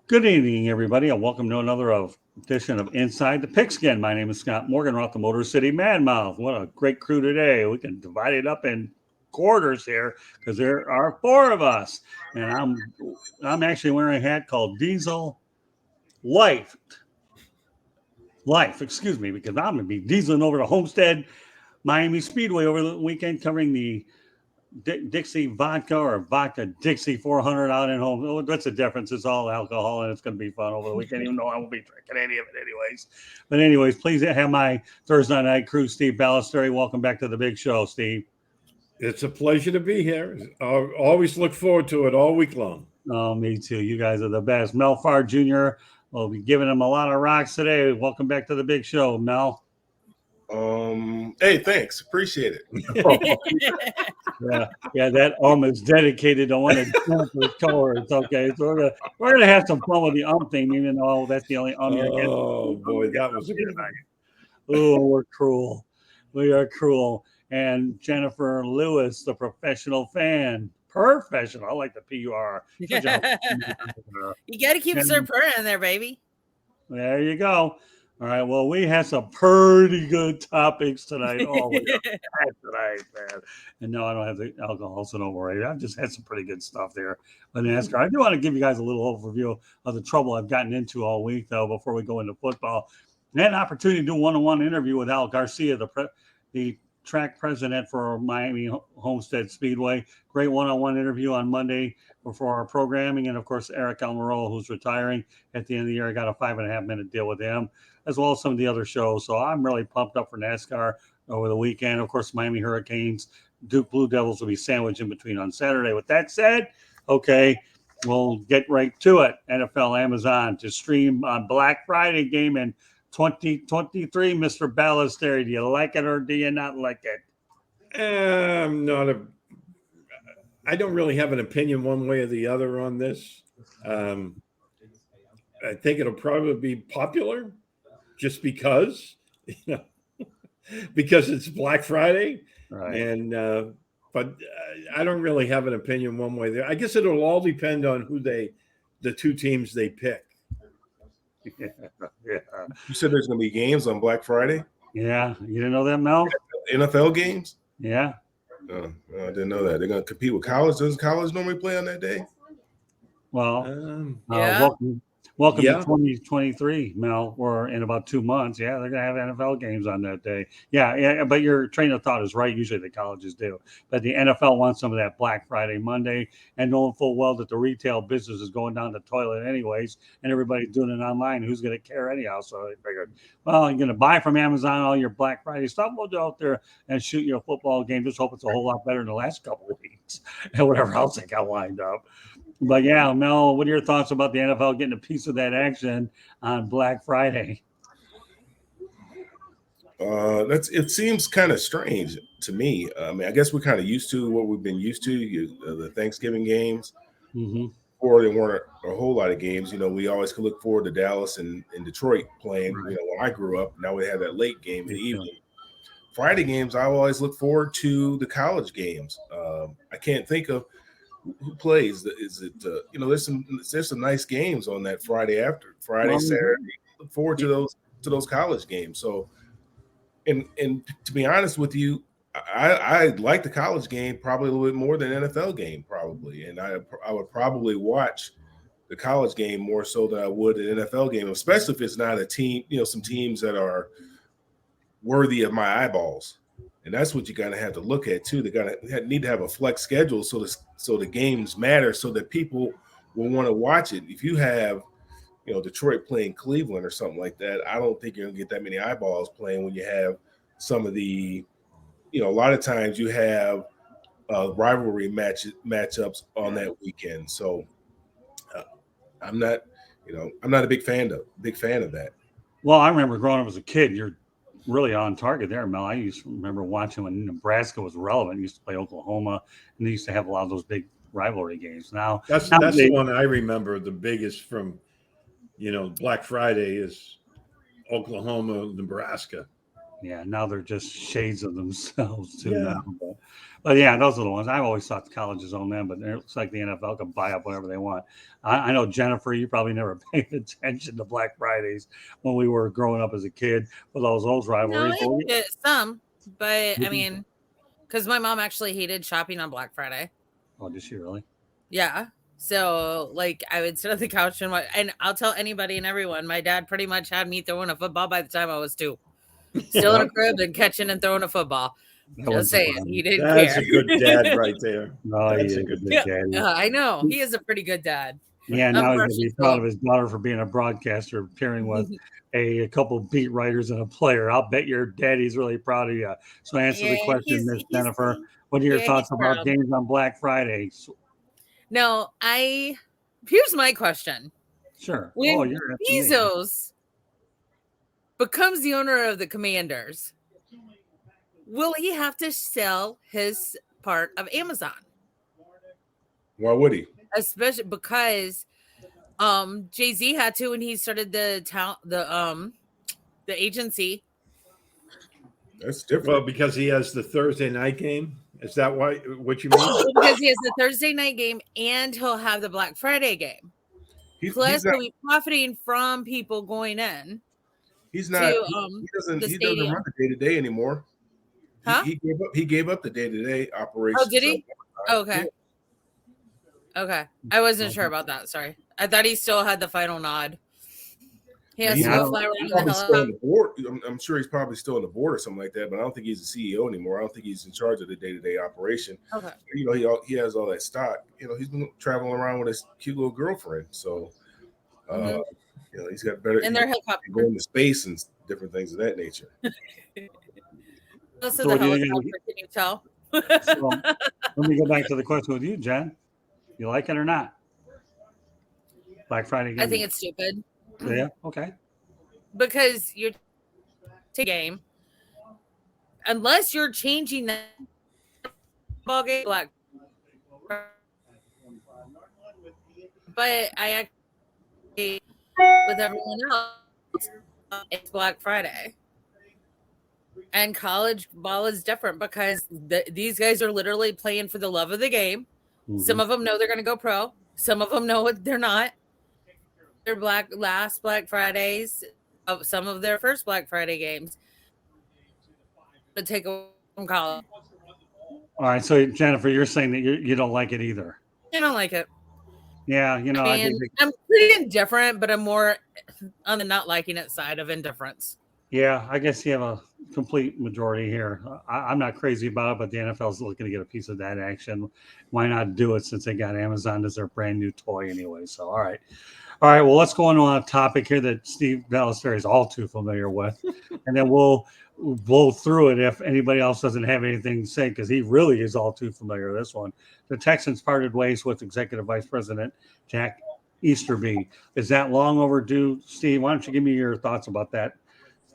Good evening, everybody, and welcome to another edition of Inside the Pigskin. My name is Scott Morgan. We're off the Motor City Madmouth. What a great crew today. We can divide it up in quarters here because there are four of us. And I'm actually wearing a hat called Diesel Life. Excuse me, because I'm going to be dieseling over to Homestead Miami Speedway over the weekend covering the Dixie vodka or vodka Dixie 400 out in home. Oh, what's the difference? It's all alcohol and it's going to be fun over the weekend, even though I won't be drinking any of it anyways. But anyways, please have my Thursday night crew, Steve Ballesteri. Welcome back to the big show, Steve. It's a pleasure to be here. I always look forward to it all week long. Oh, me too. You guys are the best. Mel Farr Jr. We'll be giving him a lot of rocks today. Welcome back to the big show, Mel. Hey, thanks. Appreciate it. yeah, that is dedicated to one of Jennifer's chords. Okay, so we're gonna have some fun with the thing, even though that's the only you're getting. Oh boy, that was a good night. Oh, we're cruel. We are cruel. And Jennifer Lewis, the professional fan. Professional. I like the PUR. You got to keep Sir Purr in there, baby. There you go. All right. Well, we had some pretty good topics tonight. Oh, we got tonight, man. And no, I don't have the alcohol, so don't worry. I've just had some pretty good stuff there with NASCAR. I do want to give you guys a little overview of the trouble I've gotten into all week, though, before we go into football. I had an opportunity to do a one-on-one interview with Al Garcia, the track president for Miami Homestead Speedway. Great one-on-one interview on Monday before our programming. And, of course, Eric Almirola, who's retiring at the end of the year. I got a 5.5-minute deal with him, as well as some of the other shows. So I'm really pumped up for NASCAR over the weekend. Of course, Miami Hurricanes, Duke Blue Devils will be sandwiched in between on Saturday. With that said, okay, we'll get right to it. NFL Amazon to stream on Black Friday game in 2023, Mr. Ballesteri. Do you like it or do you not like it? I don't really have an opinion one way or the other on this. I think it'll probably be popular just because, because it's Black Friday. Right. And, but I don't really have an opinion one way there. I guess it'll all depend on the two teams they pick. Yeah. You said there's going to be games on Black Friday? Yeah. You didn't know that, Mel? NFL games? Yeah. I didn't know that. They're going to compete with college. Does college normally play on that day? Well, yeah. Welcome to 2023, Mel. We're in about 2 months. Yeah, they're going to have NFL games on that day. Yeah, but your train of thought is right. Usually the colleges do. But the NFL wants some of that Black Friday Monday, and knowing full well that the retail business is going down the toilet anyways, and everybody's doing it online. Who's going to care anyhow? So they figured, well, you're going to buy from Amazon all your Black Friday stuff. We'll go out there and shoot you a football game. Just hope it's a whole lot better than the last couple of weeks and whatever else they got lined up. But yeah, Mel, what are your thoughts about the NFL getting a piece of that action on Black Friday? It seems kind of strange to me. I mean, I guess we're kind of used to what we've been used to, the Thanksgiving games. Mm-hmm. Or there weren't a whole lot of games. We always could look forward to Dallas and Detroit playing. Right. When I grew up, now we have that late game in the evening. Friday games, I always look forward to the college games. I can't think of who plays. Is it there's some nice games on that Friday Saturday. Look forward to those college games. So and to be honest with you, I like the college game probably a little bit more than NFL game probably, and I would probably watch the college game more so than I would an NFL game, especially if it's not a team, some teams that are worthy of my eyeballs. And that's what you gotta have to look at too. They need to have a flex schedule so the games matter, so that people will want to watch it. If you have, Detroit playing Cleveland or something like that, I don't think you're gonna get that many eyeballs playing when you have some of the, a lot of times you have rivalry matchups on that weekend. So I'm not a big fan of that. Well, I remember growing up as a kid. You're really on target there, Mel. I used to remember watching when Nebraska was relevant. I used to play Oklahoma, and they used to have a lot of those big rivalry games. Now that's the one I remember the biggest from, Black Friday is Oklahoma, Nebraska. Yeah, now they're just shades of themselves too Yeah. now. But yeah, those are the ones. I always thought the colleges own them, but it looks like the NFL can buy up whatever they want. I know Jennifer, you probably never paid attention to Black Fridays when we were growing up as a kid with all those No, rivalries. I did some, but I mean, because my mom actually hated shopping on Black Friday. Oh, did she really? Yeah. So, like, I would sit on the couch and watch, and I'll tell anybody and everyone, my dad pretty much had me throwing a football by the time I was 2. Still in a crib and catching and throwing a football. That Just was saying, he didn't That's care. a good dad right there. No, That's he a is good a Yeah, good daddy. I know. He is a pretty good dad. Yeah, now he's going to be proud of Unfortunately, his daughter for being a broadcaster, appearing with a couple beat writers and a player. I'll bet your daddy's really proud of you. So answer the yeah, question, Miss Jennifer. What are your yeah, thoughts he's about proud. games on Black Friday? No, here's my question. Sure. When Oh, you're asking me. Bezos becomes the owner of the Commanders, will he have to sell his part of Amazon? Why would he? Especially because Jay-Z had to when he started the agency. That's different. Well, because he has the Thursday night game. Is that what you mean? Because he has the Thursday night game and he'll have the Black Friday game. Plus, He's not. he'll be profiting from people going in He's to not. He the doesn't. He doesn't stadium. run the day to day anymore. Huh? He gave up. He gave up the day to day operations. Oh, did he? Okay. Yeah. Okay. I wasn't sure about that. Sorry. I thought he still had the final nod. He has He's to go not- fly around He's the probably still on helicopter. the board. I'm sure he's probably still on the board or something like that. But I don't think he's the CEO anymore. I don't think he's in charge of the day to day operation. Okay. You know, he has all that stock. You know, he's been traveling around with his cute little girlfriend. So, Mhm. you know, he's got better. And their He's helicopter. going to space and different things of that nature. Also, So the what do you think of- helicopter. Can you tell? So, let me go back to the question with you, Jen. You like it or not? Black Friday game? I think it's stupid Yeah. Okay. because you're taking a game unless you're changing that ball game. Black. But I actually, with everyone else, it's Black Friday. And college ball is different because these guys are literally playing for the love of the game. Mhm. Some of them know they're going to go pro. Some of them know they're not. Their last Black Fridays, some of their first Black Friday games, but take away from college. All right. So Jennifer, you're saying that you don't like it either. I don't like it. Yeah. You know, I And think. I'm pretty indifferent, but I'm more on the not liking it side of indifference. Yeah, I guess you have a complete majority here. I'm not crazy about it, but the NFL's looking to get a piece of that action. Why not do it since they got Amazon as their brand new toy anyway? So, all right. Well, let's go on a topic here that Steve Ballesteri is all too familiar with, and then we'll blow through it if anybody else doesn't have anything to say because he really is all too familiar with this one. The Texans parted ways with Executive Vice President Jack Easterby. Is that long overdue, Steve? Why don't you give me your thoughts about that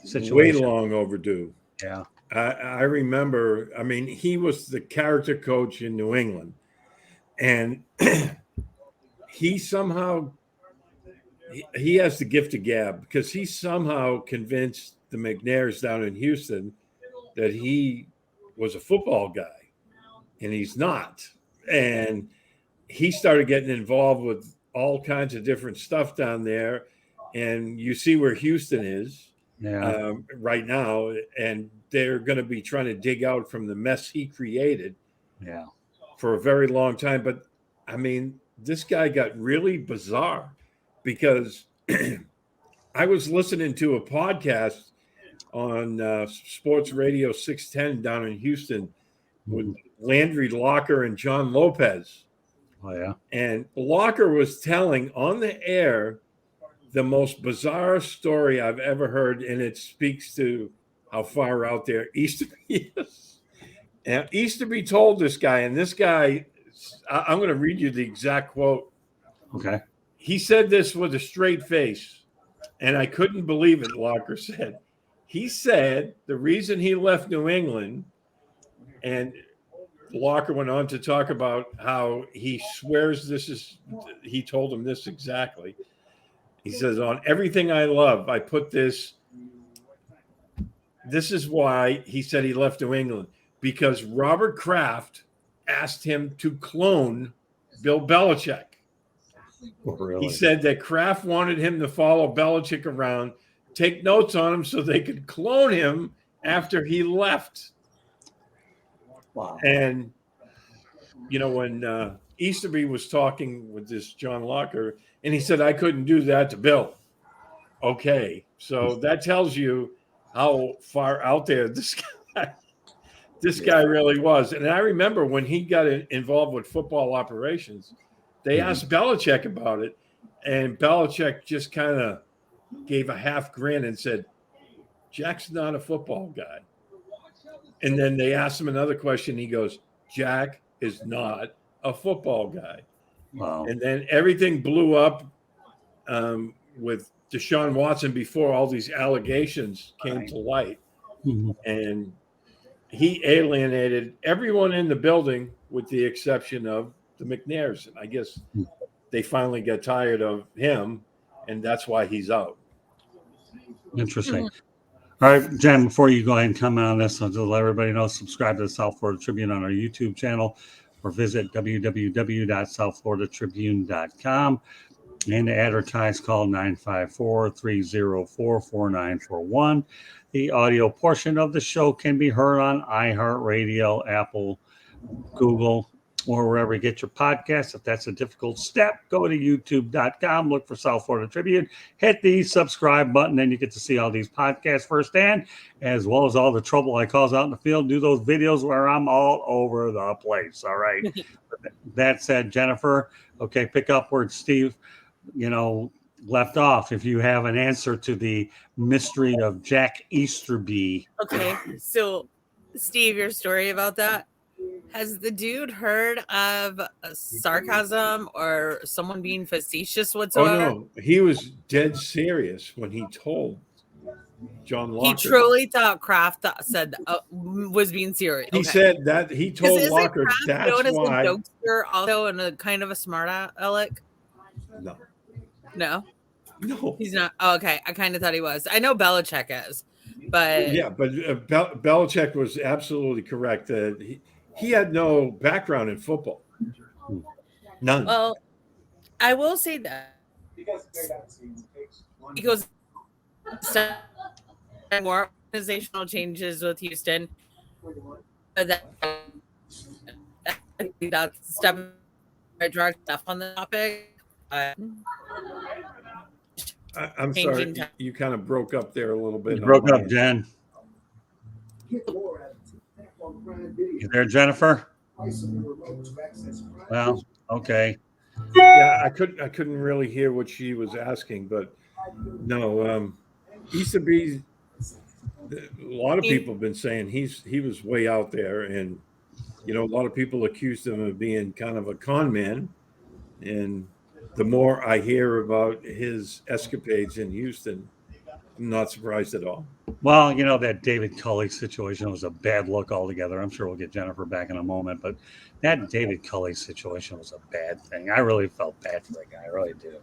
situation? Way long overdue. Yeah. I remember, I mean, he was the character coach in New England. And he somehow, he has the gift of gab because he somehow convinced the McNairs down in Houston that he was a football guy. And he's not. And he started getting involved with all kinds of different stuff down there. And you see where Houston is. Yeah. Right now, and they're going to be trying to dig out from the mess he created Yeah. for a very long time. But I mean, this guy got really bizarre because I was listening to a podcast on Sports Radio 610 down in Houston with Landry Locker and John Lopez. Oh, yeah. And Locker was telling on the air the most bizarre story I've ever heard, and it speaks to how far out there Easterby is. And Easterby told this guy, and this guy, I'm going to read you the exact quote. Okay. He said this with a straight face, and I couldn't believe it, Locker said. He said the reason he left New England, and Locker went on to talk about how he swears he told him this exactly. He says, on everything I love, I put this this is why he said he left New England, because Robert Kraft asked him to clone Bill Belichick. Really? He said that Kraft wanted him to follow Belichick around, take notes on him so they could clone him after he left. Wow. And, when Easterby was talking with this John Locker, and he said, I couldn't do that to Bill. Okay. So that tells you how far out there this guy really was. And I remember when he got involved with football operations, they asked Belichick about it, and Belichick just kind of gave a half grin and said, Jack's not a football guy. And then they asked him another question. He goes, Jack is not a football guy. Wow. And then everything blew up with Deshaun Watson before all these allegations came to light. Mm-hmm. And he alienated everyone in the building with the exception of the McNairs. And I guess they finally got tired of him, and that's why he's out. Interesting. All right, Jen, before you go ahead and comment on this, I'll just let everybody know, subscribe to the South Florida Tribune on our YouTube channel or visit www.southfloridatribune.com and to advertise, call 954-304-4941. The audio portion of the show can be heard on iHeartRadio, Apple, Google, or wherever you get your podcasts. If that's a difficult step, go to youtube.com, look for South Florida Tribune, hit the subscribe button, and you get to see all these podcasts firsthand, as well as all the trouble I cause out in the field, do those videos where I'm all over the place. All right. That said, Jennifer, okay, pick up where Steve, left off. If you have an answer to the mystery of Jack Easterby. Okay. So, Steve, your story about that. Has the dude heard of sarcasm or someone being facetious whatsoever? Oh, no. He was dead serious when he told John Locker. He truly thought Kraft was being serious. He said that he told Locker Kraft that's known why. as a jokester also and a kind of a smart aleck? No, he's not. Oh, okay. I kind of thought he was. I know Belichick is, but yeah, but Belichick was absolutely correct that he had no background in football. None. Well, I will say that he goes more organizational changes with Houston. That's step direct stuff on the topic. I'm sorry, you kind of broke up there a little bit. You broke up, Jen. You there, Jennifer? Well, okay. Yeah, I couldn't really hear what she was asking, but no, Easterby. A lot of people have been saying he was way out there, and a lot of people accused him of being kind of a con man. And the more I hear about his escapades in Houston, I'm not surprised at all. Well, that David Culley situation was a bad look altogether. I'm sure we'll get Jennifer back in a moment, but that David Culley situation was a bad thing. I really felt bad for that guy. I really do.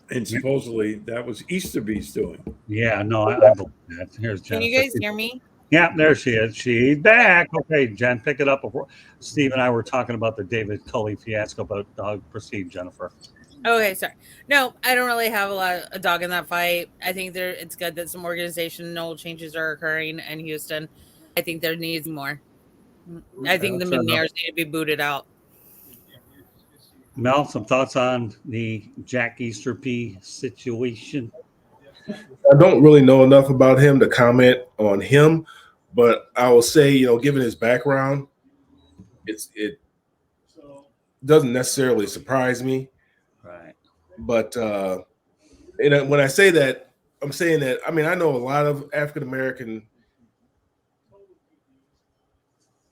And supposedly that was Easterby's doing. Yeah, no, I believe that. Here's Jennifer. Can you guys hear me? Yeah, there she is. She's back. Okay, Jen, pick it up. Before Steve and I were talking about the David Culley fiasco, but proceed, Jennifer. Okay, sorry. No, I don't really have a dog in that fight. I think it's good that some organizational changes are occurring in Houston. I think there needs more. I think the McNairs need to be booted out. Mel, some thoughts on the Jack Easterby situation? I don't really know enough about him to comment on him, but I will say, given his background, it doesn't necessarily surprise me. Right. But when I say that, I'm saying that, I know a lot of African-American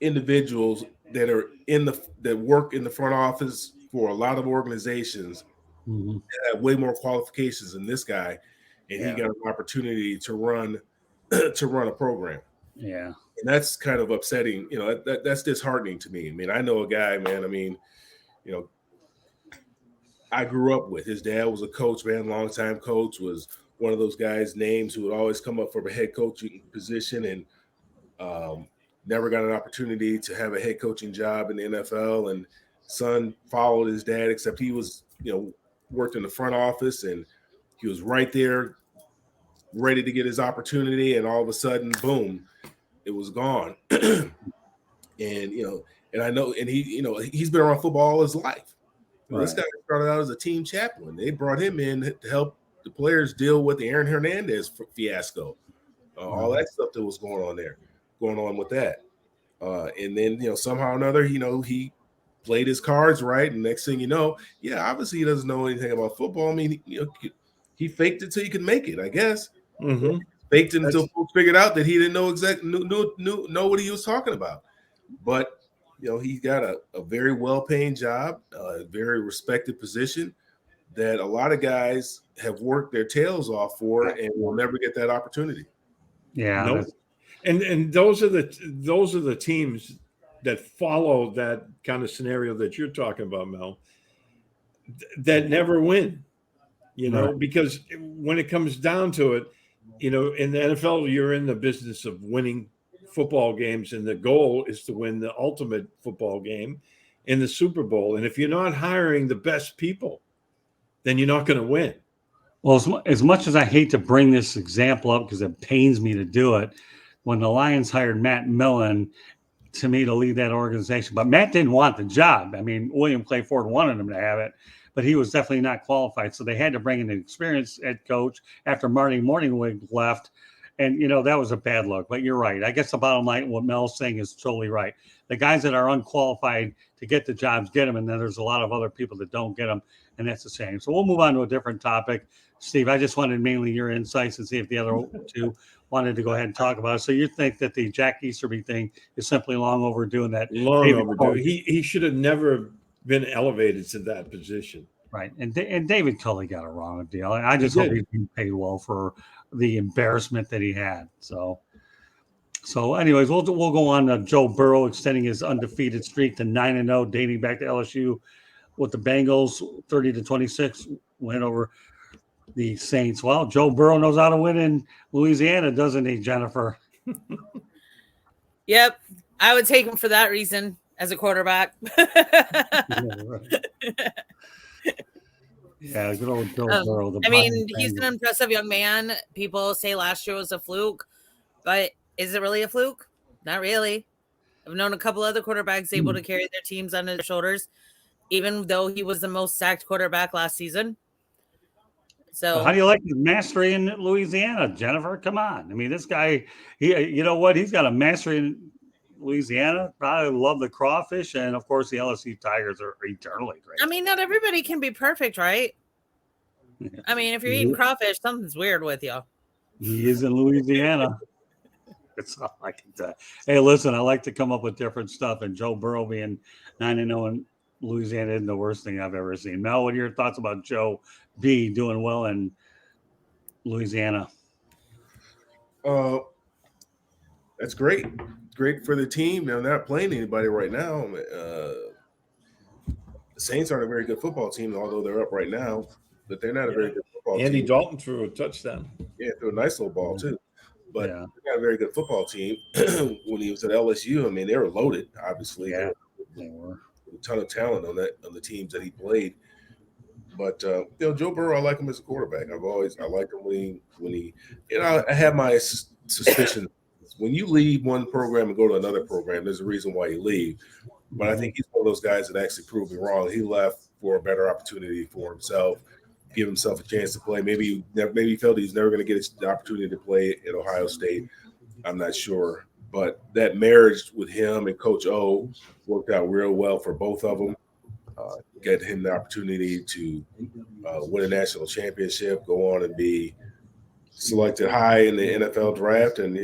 individuals that work in the front office for a lot of organizations that have way more qualifications than this guy. And he got an opportunity to run a program. Yeah. And that's kind of upsetting. That's disheartening to me. I know a guy, man. I grew up with. His dad was a coach, man, longtime coach, was one of those guys' names who would always come up for a head coaching position and never got an opportunity to have a head coaching job in the NFL. And son followed his dad, except he was, worked in the front office, and he was right there ready to get his opportunity. And all of a sudden, boom, it was gone. And, and I know, and he's been around football all his life. Right. This guy started out as a team chaplain. They brought him in to help the players deal with the Aaron Hernandez fiasco, all that stuff that was going on with that. And then, somehow or another, he played his cards right. And next thing you know, obviously he doesn't know anything about football. I mean, he faked it till he could make it, I guess. Mm-hmm. Faked it until folks figured out that he didn't know know what he was talking about. But, he got a very well-paying job, a very respected position that a lot of guys have worked their tails off for and will never get that opportunity. Yeah. Nope. And those are the teams that follow that kind of scenario that you're talking about, Mel, that never win, because when it comes down to it, in the NFL, you're in the business of winning football games, and the goal is to win the ultimate football game in the Super Bowl. And if you're not hiring the best people, then you're not going to win. Well, as much as I hate to bring this example up because it pains me to do it, when the Lions hired Matt Millen to me to lead that organization, but Matt didn't want the job. I mean, William Clay Ford wanted him to have it, but he was definitely not qualified. So they had to bring in an experienced head coach after Marty Morningwig left. And, that was a bad look. But you're right. I guess the bottom line, what Mel's saying is totally right. The guys that are unqualified to get the jobs get them, and then there's a lot of other people that don't get them, and that's the same. So we'll move on to a different topic. Steve, I just wanted mainly your insights and see if the other two wanted to go ahead and talk about it. So you think that the Jack Easterby thing is simply long overdue, and that long overdue. He should have never been elevated to that position. Right. And David Culley got a wrong deal. I just hope he's being paid well for the embarrassment that he had. So anyways, we'll go on to Joe Burrow extending his undefeated streak to 9-0, dating back to LSU with the Bengals 30-26 win over the Saints. Well, Joe Burrow knows how to win in Louisiana, doesn't he, Jennifer? Yep. I would take him for that reason as a quarterback. Yeah, good old Joe Burrow. He's an impressive young man. People say last year was a fluke, but is it really a fluke? Not really. I've known a couple other quarterbacks able to carry their teams on their shoulders, even though he was the most sacked quarterback last season. So how do you like his mastery in Louisiana, Jennifer? Come on. I mean, this guy, he's got a mastery in Louisiana. Probably love the crawfish, and of course the LSU Tigers are eternally great. I mean, not everybody can be perfect, right? Yeah. I mean, if you're eating crawfish, something's weird with you. He is in Louisiana. That's all I can tell. Hey, listen, I like to come up with different stuff, and Joe Burrow being 9-0 in Louisiana isn't the worst thing I've ever seen. Mel, what are your thoughts about Joe B doing well in Louisiana? That's great. Great for the team. They're not playing anybody right now. The Saints aren't a very good football team, although they're up right now. But they're not a very good football team. Andy Dalton threw a touchdown. Yeah, threw a nice little ball too. But they're not a very good football team. When he was at LSU, I mean, they were loaded. Obviously, they were a ton of talent on the teams that he played. But Joe Burrow, I like him as a quarterback. I liked him when he I have my suspicions. When you leave one program and go to another program, there's a reason why you leave. But I think he's one of those guys that actually proved me wrong. He left for a better opportunity for himself, give himself a chance to play. Maybe he felt he's never going to get the opportunity to play at Ohio State. I'm not sure. But that marriage with him and Coach O worked out real well for both of them. Get him the opportunity to win a national championship, go on and be selected high in the NFL draft. And,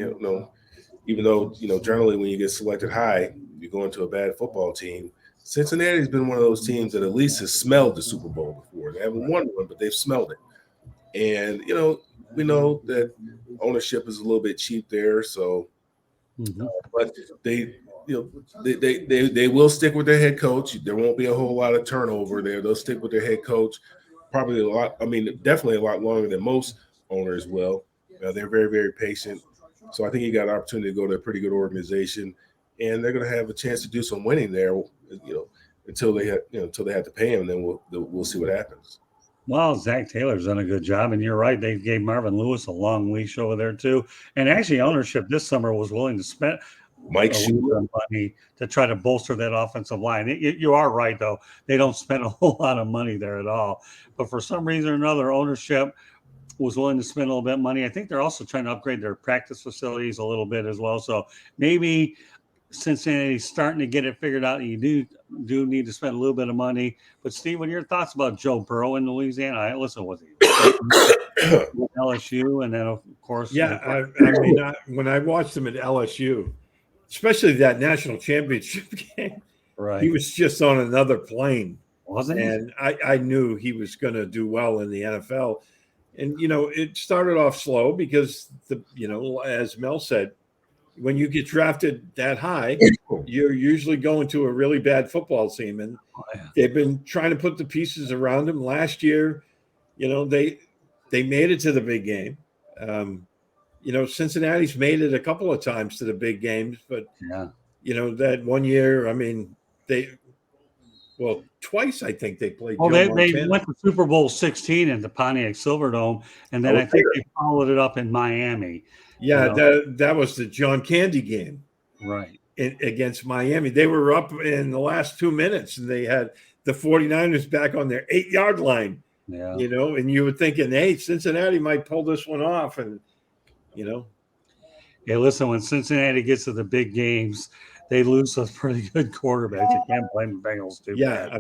even though, generally when you get selected high, you go into a bad football team. Cincinnati's been one of those teams that at least has smelled the Super Bowl before. They haven't won one, but they've smelled it. And, we know that ownership is a little bit cheap there. So, but they will stick with their head coach. There won't be a whole lot of turnover there. They'll stick with their head coach probably definitely a lot longer than most owner as well. They're very, very patient. So I think he got an opportunity to go to a pretty good organization, and they're going to have a chance to do some winning there, until they have to pay him. And then we'll see what happens. Well, Zach Taylor's done a good job, and you're right. They gave Marvin Lewis a long leash over there too. And actually, ownership this summer was willing to spend Mike a little bit of money to try to bolster that offensive line. You are right, though. They don't spend a whole lot of money there at all. But for some reason or another, ownership was willing to spend a little bit of money. I think they're also trying to upgrade their practice facilities a little bit as well. So maybe Cincinnati's starting to get it figured out. You do need to spend a little bit of money. But Steve, what are your thoughts about Joe Burrow in Louisiana? I listen with LSU, and then of course, yeah. When I watched him at LSU, especially that national championship game, right, he was just on another plane, wasn't he? And I knew he was going to do well in the NFL. And it started off slow because as Mel said, when you get drafted that high, you're usually going to a really bad football team. And they've been trying to put the pieces around him. Last year, they made it to the big game. Cincinnati's made it a couple of times to the big games, but that one year, twice I think they played. Well, they went to Super Bowl 16 in the Pontiac Silverdome, and then I think they followed it up in Miami. Yeah, that was the John Candy game, right, against Miami. They were up in the last 2 minutes, and they had the 49ers back on their 8-yard line. Yeah, and you were thinking, hey, Cincinnati might pull this one off, and Yeah, listen, when Cincinnati gets to the big games, they lose some pretty good quarterbacks. You can't blame the Bengals too bad.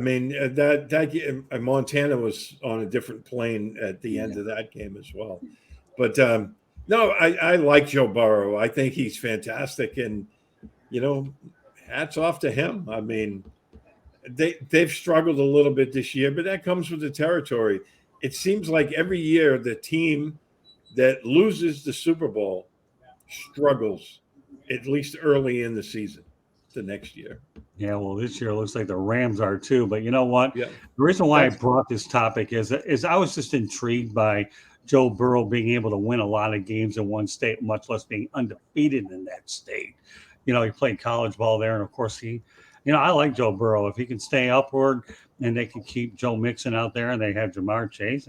That Montana was on a different plane at the end of that game as well. But no, I like Joe Burrow. I think he's fantastic, and hats off to him. They've struggled a little bit this year, but that comes with the territory. It seems like every year the team that loses the Super Bowl struggles, at least early in the season, the next year. Yeah, well, this year it looks like the Rams are too. But you know what? Yeah. The reason why I brought this topic is I was just intrigued by Joe Burrow being able to win a lot of games in one state, much less being undefeated in that state. He played college ball there, and of course I like Joe Burrow. If he can stay upward and they can keep Joe Mixon out there and they have Jamar Chase,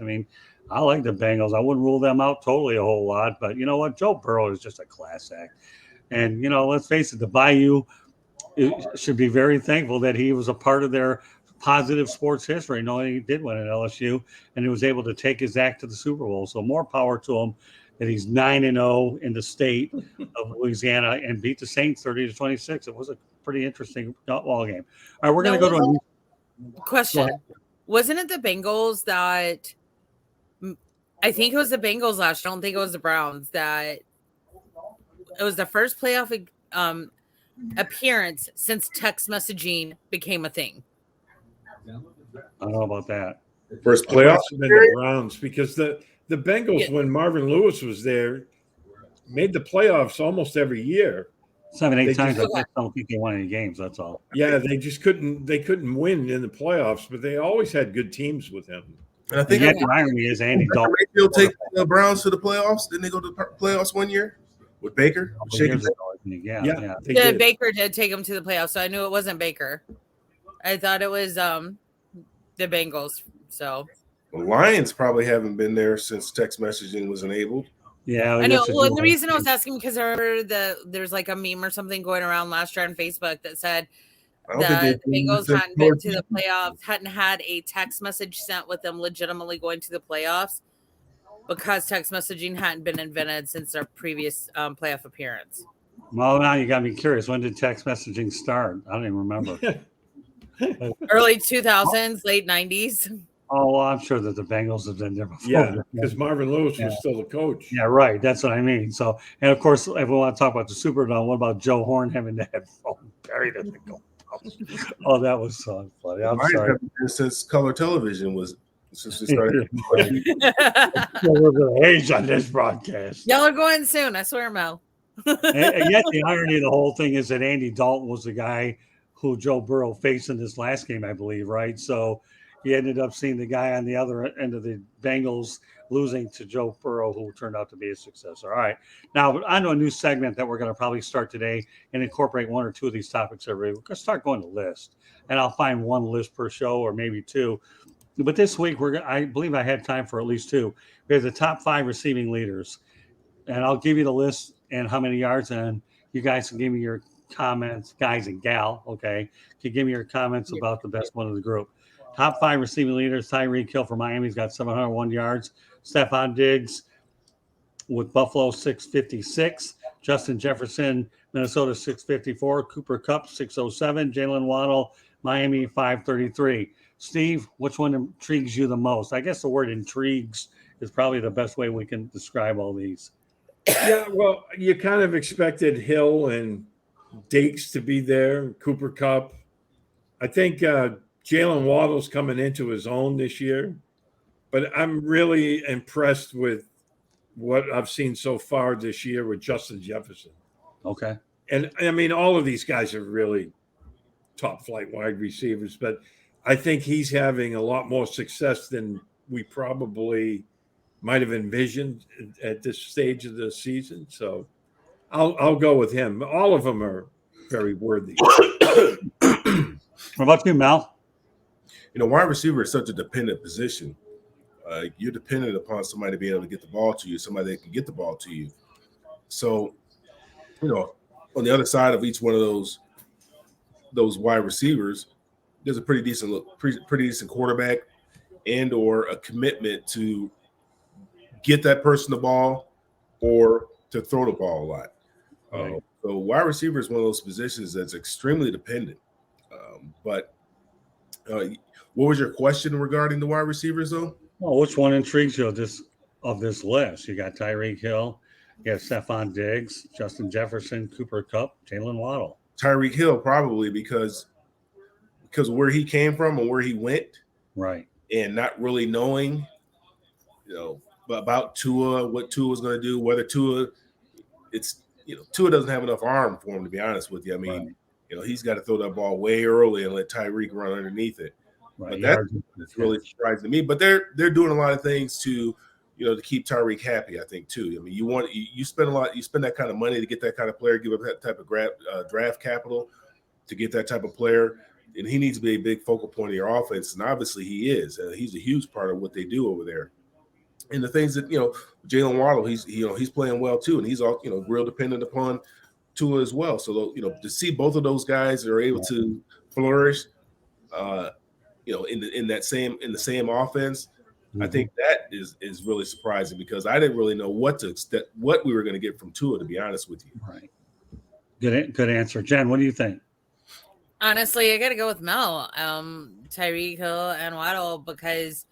I like the Bengals. I wouldn't rule them out totally a whole lot, but you know what? Joe Burrow is just a class act. And, let's face it, the Bayou should be very thankful that he was a part of their positive sports history, knowing he did win at LSU and he was able to take his act to the Super Bowl. So more power to him that he's 9-0 in the state of Louisiana and beat the Saints 30-26. It was a pretty interesting ball game. All right, we're going to go to a question. Wasn't it the Bengals that I think it was the Bengals last year? I don't think it was the Browns that it was the first playoff appearance since text messaging became a thing. I don't know about that. First playoff the Browns, because the Bengals, when Marvin Lewis was there, made the playoffs almost every year. 7-8 times. I just don't think they won any games. That's all. Yeah, they just couldn't win in the playoffs, but they always had good teams with him. And I think the irony is Andy Dalton. They'll take the Browns to the playoffs. Didn't they go to the playoffs one year with Baker? Yeah. Baker did take them to the playoffs, so I knew it wasn't Baker. I thought it was the Bengals. So the Lions probably haven't been there since text messaging was enabled. Yeah, I know. Well, and the reason I was asking because I remember there's like a meme or something going around last year on Facebook that said that the Bengals hadn't been to the playoffs, hadn't had a text message sent with them legitimately going to the playoffs because text messaging hadn't been invented since their previous playoff appearance. Well, now you got me curious. When did text messaging start? I don't even remember. Early 2000s, late 90s. Oh, well, I'm sure that the Bengals have been there before. Yeah, because Marvin Lewis was still the coach. Yeah, right. That's what I mean. So, and of course, if we want to talk about the Superdome, what about Joe Horn having to have buried in the goalpost? Oh, that was so funny. I'm sorry. Since color television was since we started. We're going to age on this broadcast. Y'all are going soon. I swear, Mel. and yet the irony of the whole thing is that Andy Dalton was the guy who Joe Burrow faced in this last game, I believe, right? So, he ended up seeing the guy on the other end of the Bengals losing to Joe Burrow, who turned out to be a successor. All right. Now, on to a new segment that we're going to probably start today and incorporate one or two of these topics every week. We're going to start going to list, and I'll find one list per show or maybe two. But this week, I believe I had time for at least two. We have the top 5 receiving leaders, and I'll give you the list and how many yards, and you guys can give me your comments, guys and gal, okay? Can give me your comments about the best one of the group. Top 5 receiving leaders, Tyreekhill for Miami's got 701 yards. Stephon Diggs with Buffalo, 656. Justin Jefferson, Minnesota, 654. Cooper Kupp, 607. Jalen Waddle, Miami, 533. Steve, which one intrigues you the most? I guess the word intrigues is probably the best way we can describe all these. Yeah, well, you kind of expected Hill and Diggs to be there, Cooper Kupp. I think Jalen Waddle's coming into his own this year, but I'm really impressed with what I've seen so far this year with Justin Jefferson. Okay. And I mean, all of these guys are really top flight wide receivers, but I think he's having a lot more success than we probably might have envisioned at this stage of the season. So I'll go with him. All of them are very worthy. What about you, Mal? Wide receiver is such a dependent position. You're dependent upon somebody to be able to get the ball to you, somebody that can get the ball to you. So, on the other side of each one of those wide receivers, there's a pretty decent quarterback and or a commitment to get that person the ball or to throw the ball a lot. Right. So wide receiver is one of those positions that's extremely dependent. But what was your question regarding the wide receivers, though? Well, which one intrigues you of this list? You got Tyreek Hill, you have Stephon Diggs, Justin Jefferson, Cooper Kupp, Jalen Waddle. Tyreek Hill, probably because where he came from and where he went, right, and not really knowing, about Tua, what Tua was going to do, whether Tua doesn't have enough arm for him, to be honest with you. I mean, right. He's got to throw that ball way early and let Tyreek run underneath it. Right. But that's really surprising to me. But they're doing a lot of things to keep Tyreek happy, I think, too. I mean, you spend that kind of money to get that kind of player, give up that type of draft capital to get that type of player, and he needs to be a big focal point of your offense. And obviously he is. He's a huge part of what they do over there. And the things that, Jalen Waddle, he's playing well too, and he's all, real dependent upon Tua as well. So, to see both of those guys that are able to flourish, in the same offense, I think that is really surprising because I didn't really know what we were going to get from Tua, to be honest with you. Right. Good answer, Jen. What do you think? Honestly, I got to go with Mel, Tyreek Hill and Waddle, because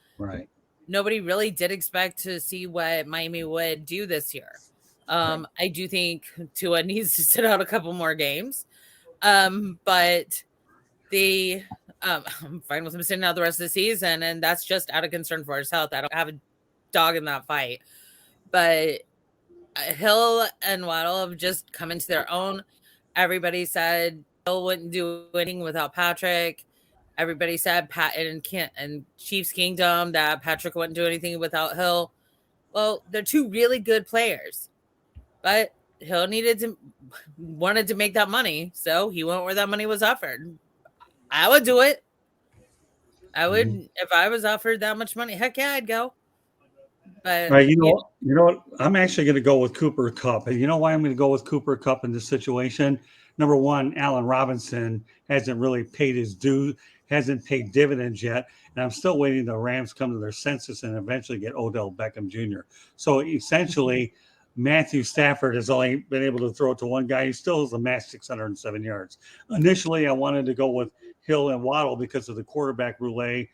nobody really did expect to see what Miami would do this year. I do think Tua needs to sit out a couple more games, but I'm fine with him sitting out the rest of the season, and that's just out of concern for his health. I don't have a dog in that fight, but Hill and Waddle have just come into their own. Everybody said Hill wouldn't do anything without Patrick. Everybody said and Chiefs Kingdom that Patrick wouldn't do anything without Hill. Well, they're two really good players, but Hill wanted to make that money, so he went where that money was offered. I would do it. I would if I was offered that much money. Heck yeah, I'd go. But you know what? I'm actually going to go with Cooper Kupp. And you know why I'm going to go with Cooper Kupp in this situation? Number one, Allen Robinson hasn't really paid his due, hasn't paid dividends yet. And I'm still waiting the Rams come to their senses and eventually get Odell Beckham Jr. So essentially, Matthew Stafford has only been able to throw it to one guy. He still has amassed 607 yards. Initially, I wanted to go with Hill and Waddle because of the quarterback roulette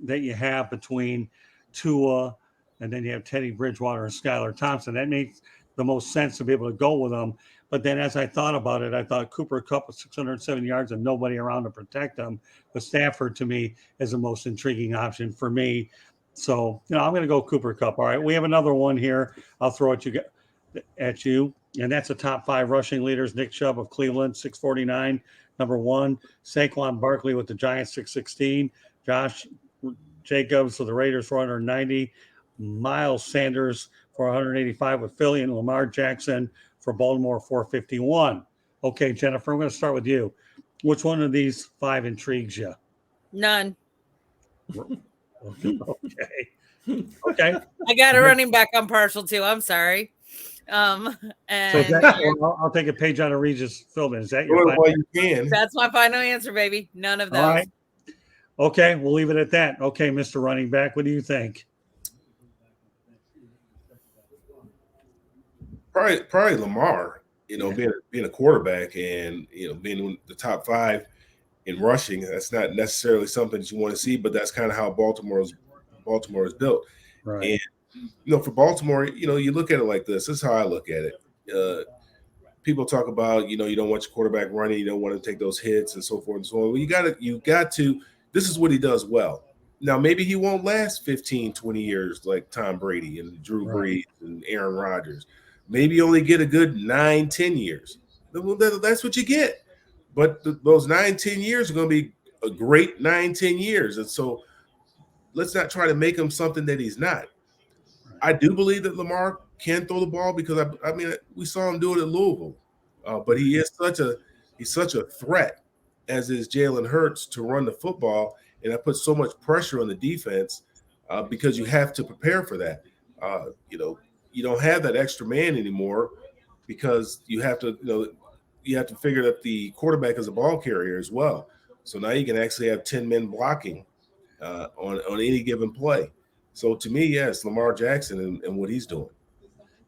that you have between Tua and then you have Teddy Bridgewater and Skylar Thompson. That makes the most sense to be able to go with them. But then as I thought about it, I thought Cooper Kupp with 607 yards and nobody around to protect him. But Stafford, to me, is the most intriguing option for me. So, I'm going to go Cooper Kupp. All right, we have another one here. I'll throw it at you. And that's the top 5 rushing leaders. Nick Chubb of Cleveland, 649. Number 1, Saquon Barkley with the Giants, 616. Josh Jacobs for the Raiders for 190. Miles Sanders for 185 with Philly, and Lamar Jackson for Baltimore 451. Okay, Jennifer, I'm going to start with you. Which one of these 5 intrigues you? None. Okay. Okay. I got a running back I'm partial to. I'm sorry. And I'll take a page out of Regis Philbin. Is that your final? Well, you can. That's my final answer, baby. None of those. All right. Okay, we'll leave it at that. Okay, Mr. Running Back, what do you think? Probably Lamar. Being a quarterback and being in the top 5 in rushing. That's not necessarily something that you want to see, but that's kind of how Baltimore is built. Right. And for Baltimore, you look at it like this. This is how I look at it. People talk about, you don't want your quarterback running, you don't want to take those hits and so forth and so on. Well, you got to. This is what he does well. Now, maybe he won't last 15, 20 years like Tom Brady and Drew Brees and Aaron Rodgers. Maybe you only get a good 9, 10 years. That's what you get. But those 9, 10 years are going to be a great 9, 10 years. And so let's not try to make him something that he's not. I do believe that Lamar can throw the ball because, I mean, we saw him do it at Louisville. But he's such a threat, as is Jalen Hurts, to run the football. And that puts so much pressure on the defense because you have to prepare for that. You don't have that extra man anymore because you have to figure that the quarterback is a ball carrier as well. So now you can actually have 10 men blocking on any given play. So to me, yes, Lamar Jackson and what he's doing.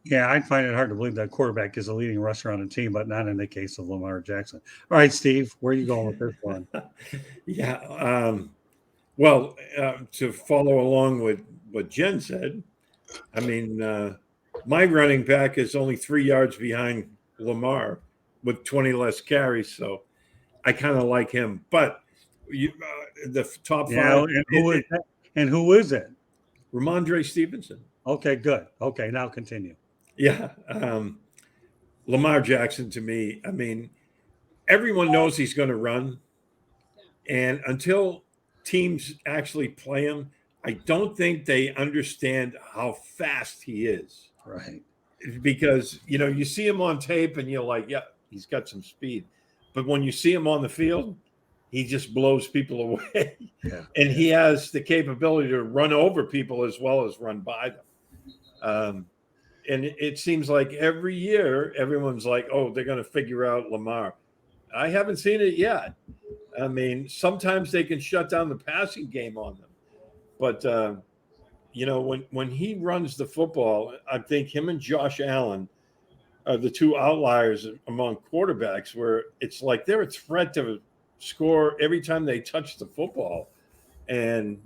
Yeah, I find it hard to believe that quarterback is a leading rusher on the team, but not in the case of Lamar Jackson. All right, Steve, where are you going with this one? Yeah. Well, to follow along with what Jen said, I mean, my running back is only 3 yards behind Lamar with 20 less carries, so I kind of like him. But the top 5. And who is it? Ramondre Stevenson. Okay, good. Okay, now continue. Yeah. Lamar Jackson, to me, I mean, everyone knows he's going to run. And until teams actually play him, I don't think they understand how fast he is. Right. Because, you see him on tape and you're like, yeah, he's got some speed. But when you see him on the field, he just blows people away. Yeah. And he has the capability to run over people as well as run by them. And it seems like every year, everyone's like, oh, they're going to figure out Lamar. I haven't seen it yet. I mean, sometimes they can shut down the passing game on them. But, when he runs the football, I think him and Josh Allen are the 2 outliers among quarterbacks where it's like they're a threat to score every time they touch the football. And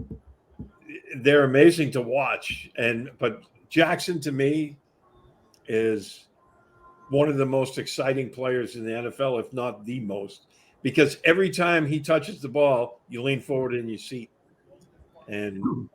they're amazing to watch. But Jackson, to me, is one of the most exciting players in the NFL, if not the most, because every time he touches the ball, you lean forward in your seat. And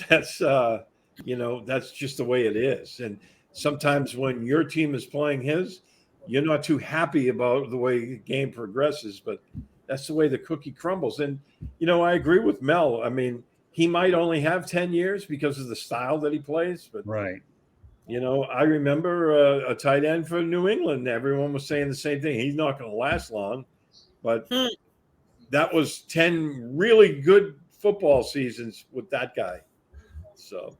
that's, that's just the way it is. And sometimes when your team is playing his, you're not too happy about the way the game progresses, but that's the way the cookie crumbles. And, I agree with Mel. I mean, he might only have 10 years because of the style that he plays, but right. I remember a tight end for New England. Everyone was saying the same thing. He's not going to last long, but that was 10 really good football seasons with that guy. So,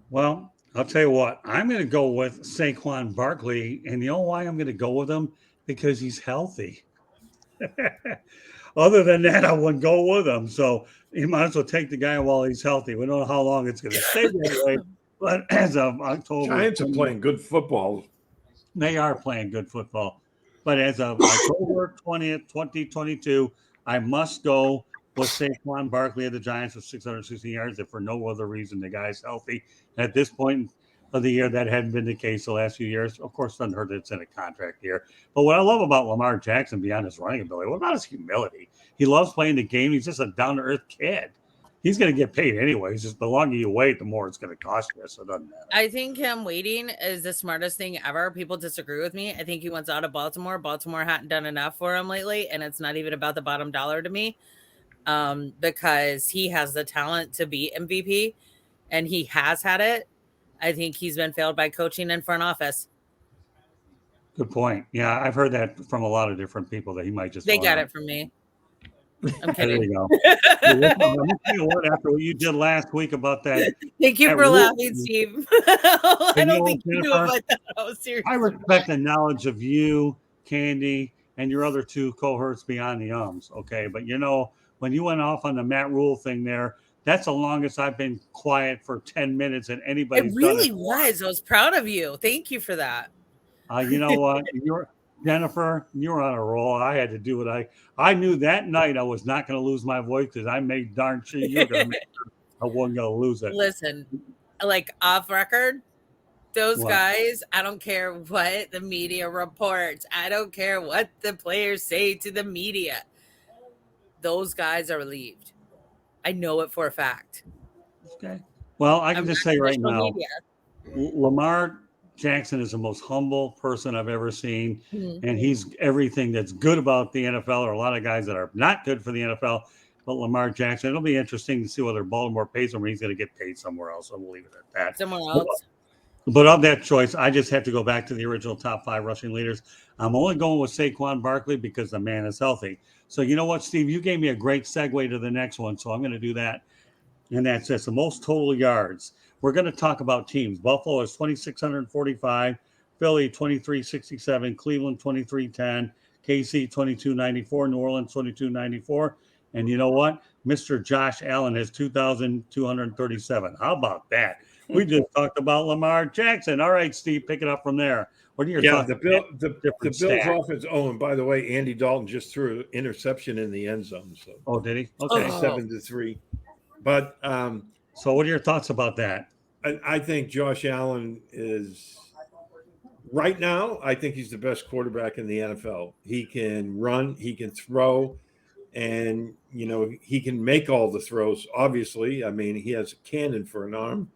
well, I'll tell you what, I'm going to go with Saquon Barkley. And you know why I'm going to go with him? Because he's healthy. Other than that, I wouldn't go with him. So you might as well take the guy while he's healthy. We don't know how long it's going to stay that way. But as of October, Giants are playing good football. They are playing good football. But as of October 20th, 2022, I must go with Saquon Barkley of the Giants with 660 yards. If for no other reason the guy's healthy. At this point of the year, that hadn't been the case the last few years. Of course, doesn't hurt that it's in a contract year. But what I love about Lamar Jackson beyond his running ability, what about his humility? He loves playing the game. He's just a down-to-earth kid. He's going to get paid anyway. It's just the longer you wait, the more it's going to cost you. So it doesn't matter. I think him waiting is the smartest thing ever. People disagree with me. I think he wants out of Baltimore. Baltimore hadn't done enough for him lately, and it's not even about the bottom dollar to me. because he has the talent to be MVP, and he has had it. I think he's been failed by coaching and front office. Good point. Yeah, I've heard that from a lot of different people that he might just They run got out. it from me. I'm There kidding. you go. Hey, listen, let me tell you what, after what you did last week about that, Thank you that for rule, laughing, Steve. I you know don't what, think you knew Jennifer? about that. Oh, seriously. I respect the knowledge of you, Candy, and your other two cohorts beyond the ums. Okay, but when you went off on the Matt Rule thing there, that's the longest I've been quiet for 10 minutes, and It anybody's done it. really was. I was proud of you. Thank you for that. You know what? Jennifer, you're on a roll. I had to do what I knew that night I was not going to lose my voice because I made darn sure you were going to make sure I wasn't going to lose it. Listen, like off record, those What? guys, I don't care what the media reports. I don't care what the players say to the media. Those guys are relieved. I know it for a fact. Okay. Well, I can just say right now, media. Lamar Jackson is the most humble person I've ever seen, and he's everything that's good about the NFL, or a lot of guys that are not good for the NFL. But Lamar Jackson, it'll be interesting to see whether Baltimore pays him or he's going to get paid somewhere else. I'll leave it at that. Somewhere else. But of that choice, I just have to go back to the original top 5 rushing leaders. I'm only going with Saquon Barkley because the man is healthy. So you know what, Steve? You gave me a great segue to the next one, so I'm going to do that. And that's the most total yards. We're going to talk about teams. Buffalo is 2,645, Philly 2,367, Cleveland 2,310, KC 2,294, New Orleans 2,294. And you know what? Mr. Josh Allen has 2,237. How about that? We just talked about Lamar Jackson. All right, Steve, pick it up from there. What are your thoughts? The Bills offense. Oh, and by the way, Andy Dalton just threw an interception in the end zone. So, oh, did he? Okay, 7-3. But so what are your thoughts about that? I think Josh Allen is right now. I think he's the best quarterback in the NFL. He can run, he can throw, and he can make all the throws. Obviously, I mean, he has a cannon for an arm.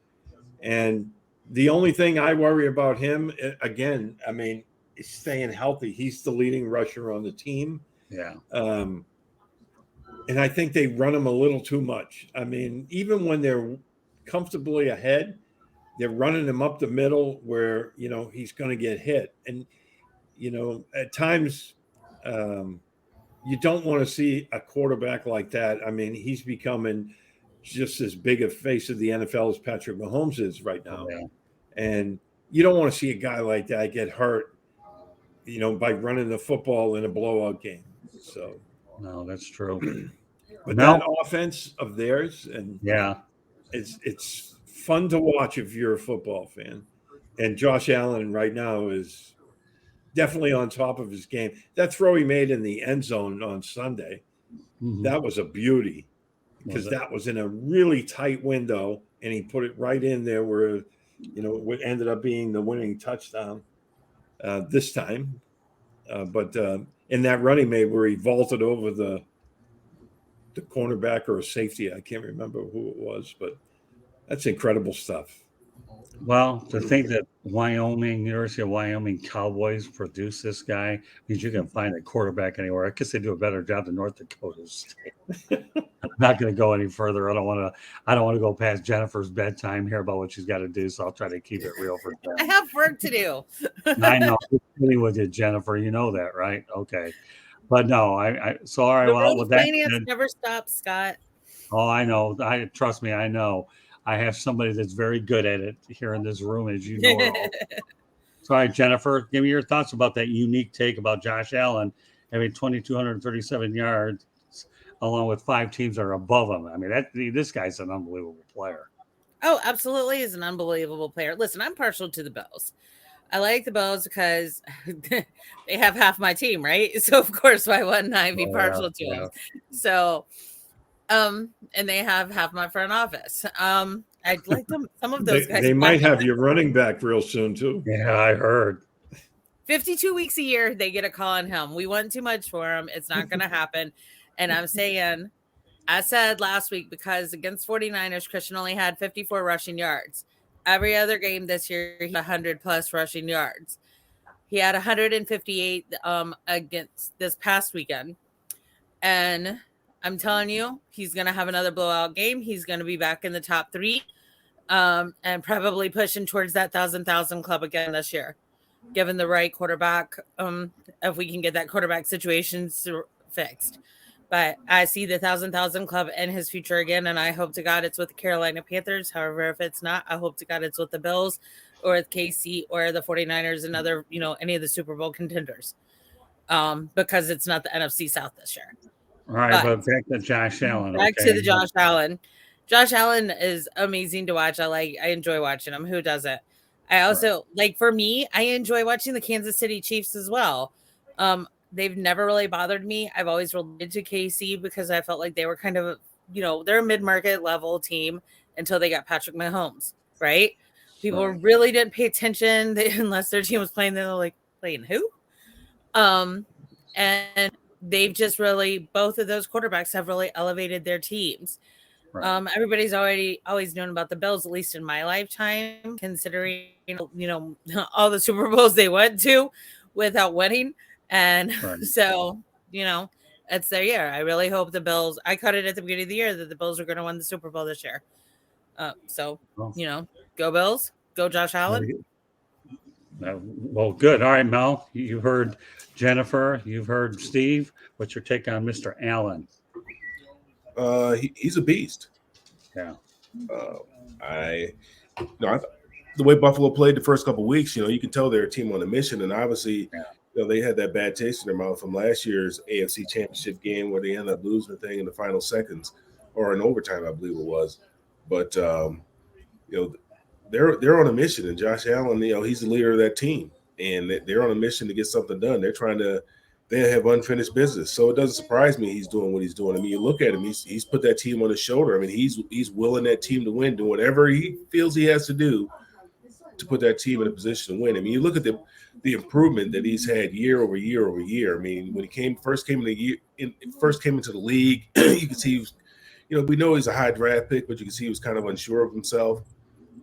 And the only thing I worry about him, again, I mean, is staying healthy. He's the leading rusher on the team. Yeah. And I think they run him a little too much. I mean, even when they're comfortably ahead, they're running him up the middle where, he's going to get hit. And, at times you don't want to see a quarterback like that. I mean, he's becoming just as big a face of the NFL as Patrick Mahomes is right now. Yeah. And you don't want to see a guy like that get hurt, by running the football in a blowout game. So, no, that's true. But that offense of theirs, and yeah, it's fun to watch if you're a football fan. And Josh Allen right now is definitely on top of his game. That throw he made in the end zone on Sunday, that was a beauty. Because that was in a really tight window, and he put it right in there where, what ended up being the winning touchdown this time. But in that run he made where he vaulted over the cornerback or a safety, I can't remember who it was, but that's incredible stuff. Well, to think that University of Wyoming Cowboys produce this guy means you can find a quarterback anywhere. I guess they do a better job than North Dakota State. I'm not going to go any further. I don't want to go past Jennifer's bedtime here about what she's got to do. So I'll try to keep it real for Jen. I have work to do. I know. I'm kidding with you, Jennifer. You know that, right? Okay. But no, so all right. Well, with that never stops, Scott. Oh, I know. Trust me. I know. I have somebody that's very good at it here in this room, as you know. Sorry, Jennifer, give me your thoughts about that unique take about Josh Allen having 2,237 yards, along with 5 teams that are above him. I mean, this guy's an unbelievable player. Oh, absolutely, he's an unbelievable player. Listen, I'm partial to the Bills. I like the Bills because they have half my team, right? So of course, why wouldn't I be partial to them? So. And they have half my front office. I'd like them. Some of those guys. They might have your running back real soon too. Yeah, I heard. 52 weeks a year, they get a call on him. We want too much for him. It's not going to happen. And I'm saying, I said last week, because against 49ers, Christian only had 54 rushing yards. Every other game this year, he had 100+ rushing yards. He had 158 against this past weekend. And I'm telling you, he's going to have another blowout game. He's going to be back in the top 3, and probably pushing towards that 1,000 club again this year, given the right quarterback. If we can get that quarterback situation fixed. But I see the 1,000 club in his future again, and I hope to God it's with the Carolina Panthers. However, if it's not, I hope to God it's with the Bills or with KC or the 49ers and other, any of the Super Bowl contenders, because it's not the NFC South this year. All right, but back to Josh Allen. Back to the Josh Allen. Josh Allen is amazing to watch. I enjoy watching him. Who doesn't? I also for me, I enjoy watching the Kansas City Chiefs as well. They've never really bothered me. I've always related to KC because I felt like they were kind of, they're a mid-market level team until they got Patrick Mahomes, right? People really didn't pay attention unless their team was playing. They were like, playing who? And they've just really, both of those quarterbacks have really elevated their teams. Everybody's always known about the Bills, at least in my lifetime, considering, all the Super Bowls they went to without winning. And so, it's their year. I really hope the Bills, I cut it at the beginning of the year that the Bills are going to win the Super Bowl this year. Go Bills, go Josh Allen. Well, good. All right, Mel, you heard Jennifer, you've heard Steve. What's your take on Mr. Allen? He's a beast. Yeah. The way Buffalo played the first couple of weeks, you can tell they're a team on a mission, and obviously, they had that bad taste in their mouth from last year's AFC Championship game where they ended up losing the thing in the final seconds, or in overtime, I believe it was. But they're on a mission, and Josh Allen, he's the leader of that team, and they're on a mission to get something done. They have unfinished business, so it doesn't surprise me he's doing what he's doing. I mean, you look at him; he's put that team on his shoulder. I mean, he's willing that team to win, doing whatever he feels he has to do to put that team in a position to win. I mean, you look at the improvement that he's had year over year over year. I mean, when he first came into the league, you can see he was, we know he's a high draft pick, but you can see he was kind of unsure of himself.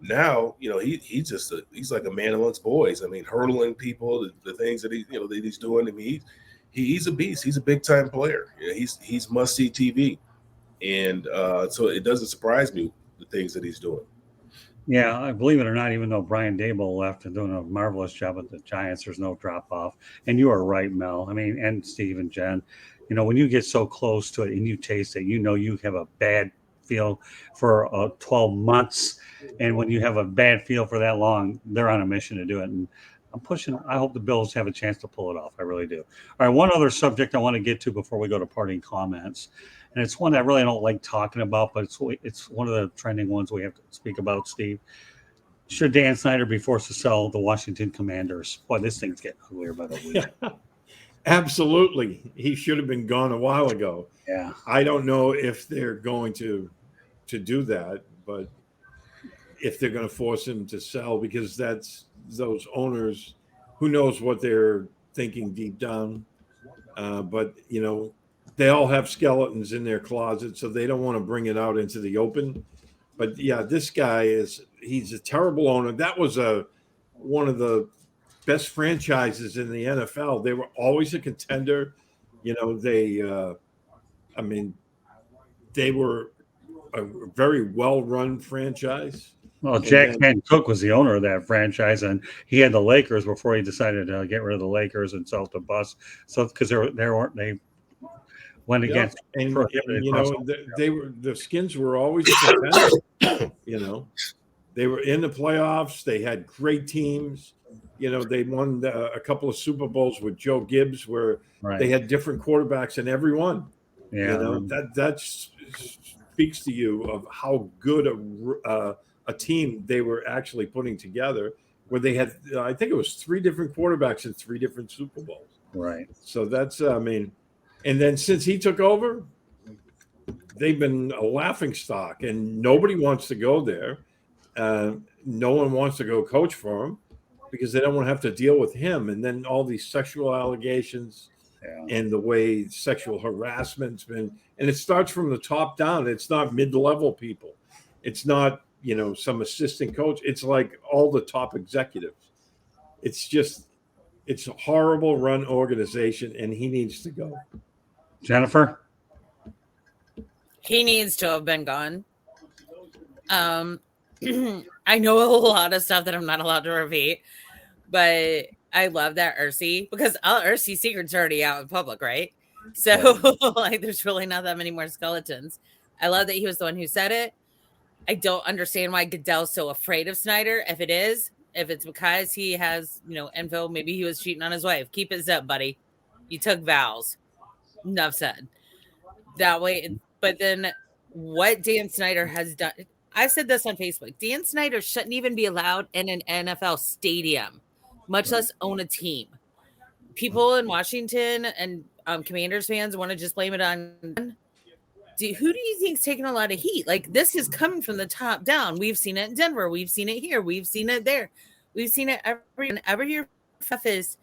Now, he's like a man amongst boys. I mean, hurdling people, the things that he's doing. I mean, he's a beast. He's a big time player. He's must see TV, and so it doesn't surprise me the things that he's doing. Yeah, I believe it or not, even though Brian Dable left and doing a marvelous job at the Giants, there's no drop off. And you are right, Mel. I mean, and Steve and Jen, when you get so close to it and you taste it, you have a bad feel for 12 months. And when you have a bad feel for that long, they're on a mission to do it. And I hope the Bills have a chance to pull it off. I really do. All right, one other subject I want to get to before we go to parting comments. And it's one that I really don't like talking about, but it's one of the trending ones we have to speak about, Steve. Should Dan Snyder be forced to sell the Washington Commanders? Boy, this thing's getting uglier by the week. Absolutely. He should have been gone a while ago. Yeah. I don't know if they're going to do that, but if they're going to force him to sell, because that's those owners, who knows what they're thinking deep down. But, they all have skeletons in their closet, so they don't want to bring it out into the open. But yeah, this guy he's a terrible owner. That was one of the best franchises in the NFL. They were always a contender. They were a very well-run franchise. Well, Jack Cook was the owner of that franchise, and he had the Lakers before he decided to get rid of the Lakers and sell to Bus. So because they went against, and the Skins were always a contender. They were in the playoffs. They had great teams. They won a couple of Super Bowls with Joe Gibbs, where they had different quarterbacks in every one. Yeah, that speaks to you of how good a team they were actually putting together, where they had, I think it was 3 different quarterbacks in 3 different Super Bowls. Right. So that's, and then since he took over, they've been a laughing stock, and nobody wants to go there. No one wants to go coach for him because they don't want to have to deal with him. And then all these sexual allegations and the way sexual harassment's been, and it starts from the top down. It's not mid-level people. It's not, some assistant coach. It's like all the top executives. It's a horrible run organization, and he needs to go. Jennifer? He needs to have been gone. I know a lot of stuff that I'm not allowed to repeat, but I love that Ursi because all Ursi's secrets are already out in public, right? So like there's really not that many more skeletons. I love that he was the one who said it. I don't understand why Goodell's so afraid of Snyder. If it's because he has, info, maybe he was cheating on his wife. Keep it zip, buddy. You took vows. Enough said. That way, but then what Dan Snyder has done, I said this on Facebook. Dan Snyder shouldn't even be allowed in an NFL stadium, much less own a team. People in Washington and Commanders fans want to just blame it on. Who do you think is taking a lot of heat? Like, this is coming from the top down. We've seen it in Denver. We've seen it here. We've seen it there. We've seen it whenever your office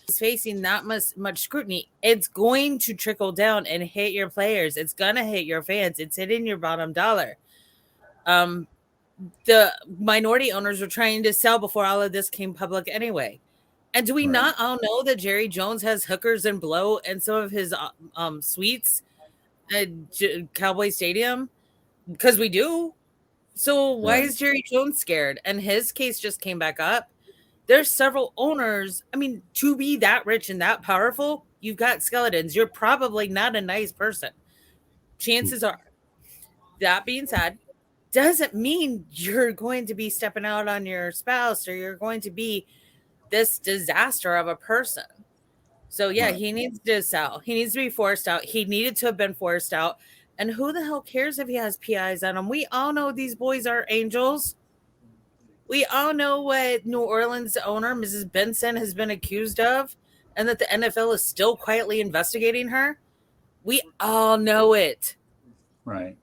is facing that much scrutiny. It's going to trickle down and hit your players. It's going to hit your fans. It's hitting your bottom dollar. The minority owners were trying to sell before all of this came public anyway. And do we not all know that Jerry Jones has hookers and blow in some of his suites at Cowboy Stadium? Because we do. So why is Jerry Jones scared? And his case just came back up. There's several owners. I mean, to be that rich and that powerful, you've got skeletons. You're probably not a nice person. Chances are. That being said, doesn't mean you're going to be stepping out on your spouse or you're going to be this disaster of a person. So yeah, he needs to sell. He needs to be forced out. He needed to have been forced out. And who the hell cares if he has PIs on him? We all know these boys are angels. We all know what New Orleans owner, Mrs. Benson, has been accused of, and that the NFL is still quietly investigating her. We all know it. Right.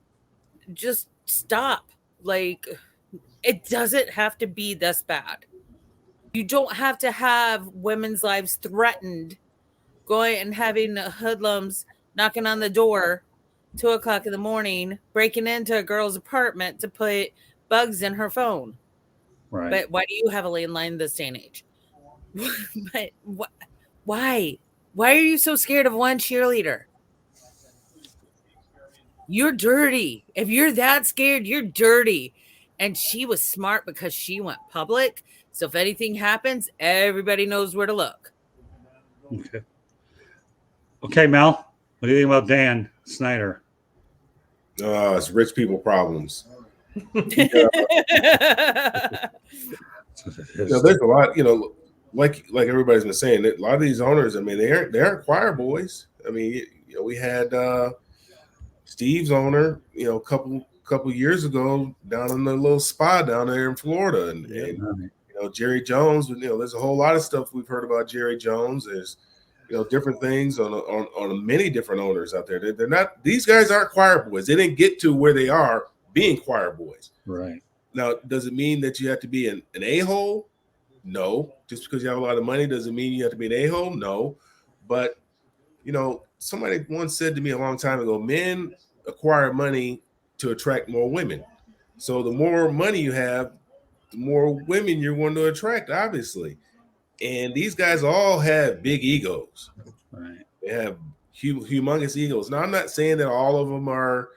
Just stop. Like, it doesn't have to be this bad. You don't have to have women's lives threatened, going and having hoodlums knocking on the door 2:00 in the morning, breaking into a girl's apartment to put bugs in her phone. Right. But why do you have a landline this day and age? But why? Why are you so scared of one cheerleader? You're dirty. If you're that scared, you're dirty. And she was smart because she went public. So if anything happens, everybody knows where to look. Okay. Okay, Mel. What do you think about Dan Snyder? It's rich people problems. That's what it is. There's a lot, like everybody's been saying, that a lot of these owners, I mean, they aren't choir boys. I mean, we had Steve's owner, a couple years ago down in the little spa down there in Florida, and Jerry Jones. There's a whole lot of stuff we've heard about Jerry Jones. There's different things on many different owners out there. They're not; these guys aren't choir boys. They didn't get to where they are being choir boys. Right. Now, does it mean that you have to be an a-hole? No. Just because you have a lot of money doesn't mean you have to be an a-hole? No. But, somebody once said to me a long time ago, men acquire money to attract more women. So the more money you have, the more women you're going to attract, obviously. And these guys all have big egos. Right. They have humongous egos. Now, I'm not saying that all of them are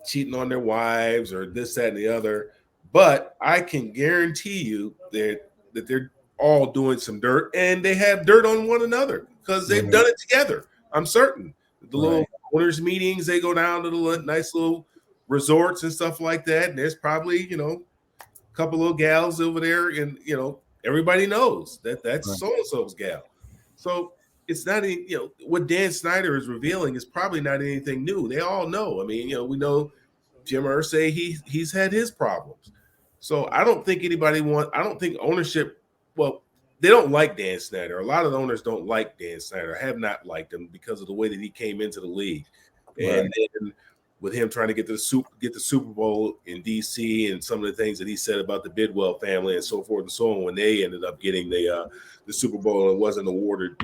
cheating on their wives or this, that, and the other, but I can guarantee you that they're all doing some dirt, and they have dirt on one another because they've done it together. I'm certain. The little owners meetings, they go down to the nice little resorts and stuff like that, and there's probably a couple little gals over there, and everybody knows that that's so-and-so's gal. So it's not what Dan Snyder is revealing is probably not anything new. They all know. I mean, we know Jim Irsay, he's had his problems. So I don't think I don't think ownership, they don't like Dan Snyder. A lot of the owners don't like Dan Snyder, have not liked him because of the way that he came into the league. And then with him trying to get the Super Bowl in DC and some of the things that he said about the Bidwell family and so forth and so on, when they ended up getting the Super Bowl and it wasn't awarded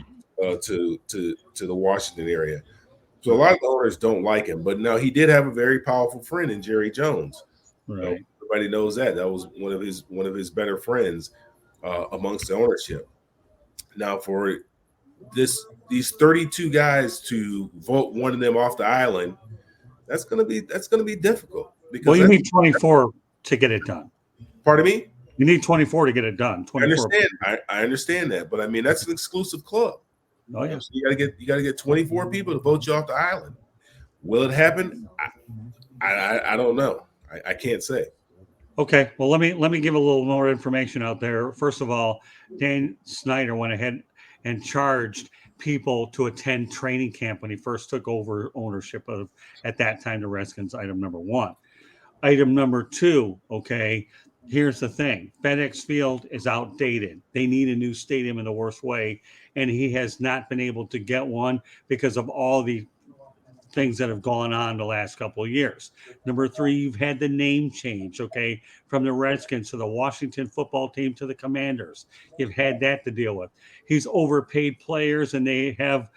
to the Washington area. So a lot of the owners don't like him, but now he did have a very powerful friend in Jerry Jones. Right. Everybody knows that was one of his better friends amongst the ownership. Now for these 32 guys to vote one of them off the island, That's gonna be difficult because Well, you need 24 to get it done. pardon me. You need 24 to get it done. 24. I understand that, but I mean that's an exclusive club. Oh yeah. So you gotta get 24 people to vote you off the island. Will it happen? I don't know. I can't say. Okay. Well, let me give a little more information out there. First of all, Dan Snyder went ahead and charged people to attend training camp when he first took over ownership of, at that time, the Redskins. Item number one. Item number two. Okay. Here's the thing. FedEx Field is outdated. They need a new stadium in the worst way. And he has not been able to get one because of all the things that have gone on the last couple of years. Number three, you've had the name change, okay, from the Redskins to the Washington football team to the Commanders. You've had that to deal with. He's overpaid players and they have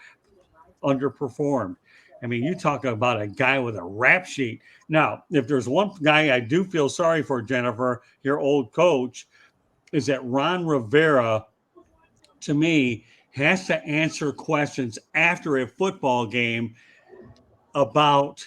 underperformed. I mean, you talk about a guy with a rap sheet. Now, if there's one guy I do feel sorry for, Jennifer, your old coach, is that Ron Rivera, to me, has to answer questions after a football game about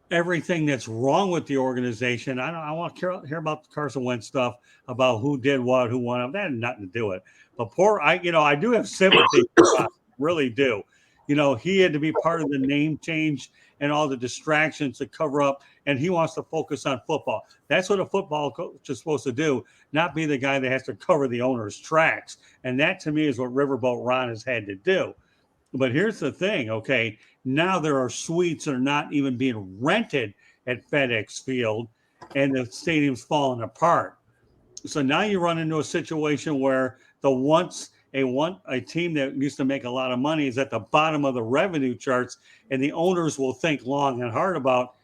everything that's wrong with the organization. I want to hear about the Carson Wentz stuff, about who did what, who won. That had nothing to do with it. But I do have sympathy for Ron, really do. He had to be part of the name change and all the distractions to cover up, and he wants to focus on football. That's what a football coach is supposed to do, not be the guy that has to cover the owner's tracks. And that, to me, is what Riverboat Ron has had to do. But here's the thing, okay? Now there are suites that are not even being rented at FedEx Field, and the stadium's falling apart. So now you run into a situation where a team that used to make a lot of money is at the bottom of the revenue charts, and the owners will think long and hard about,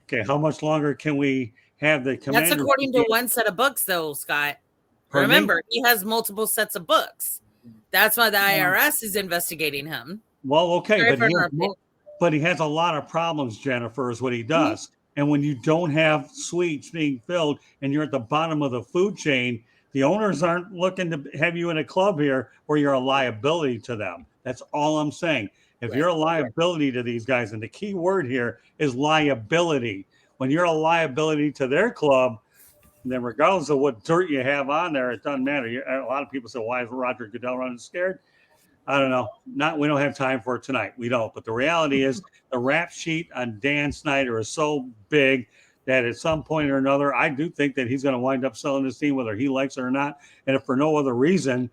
okay, how much longer can we have the Commanders? That's according to one set of books, though, Scott. Remember, he has multiple sets of books. That's why the IRS is investigating him. Well, okay, but he has a lot of problems, Jennifer, is what he does. Mm-hmm. And when you don't have suites being filled and you're at the bottom of the food chain, the owners aren't looking to have you in a club here where you're a liability to them. That's all I'm saying. If you're a liability to these guys, and the key word here is liability. When you're a liability to their club, then regardless of what dirt you have on there, it doesn't matter. A lot of people say, why is Roger Goodell running scared? I don't know. We don't have time for it tonight. We don't. But the reality is the rap sheet on Dan Snyder is so big that at some point or another, I do think that he's going to wind up selling this team, whether he likes it or not. And if for no other reason,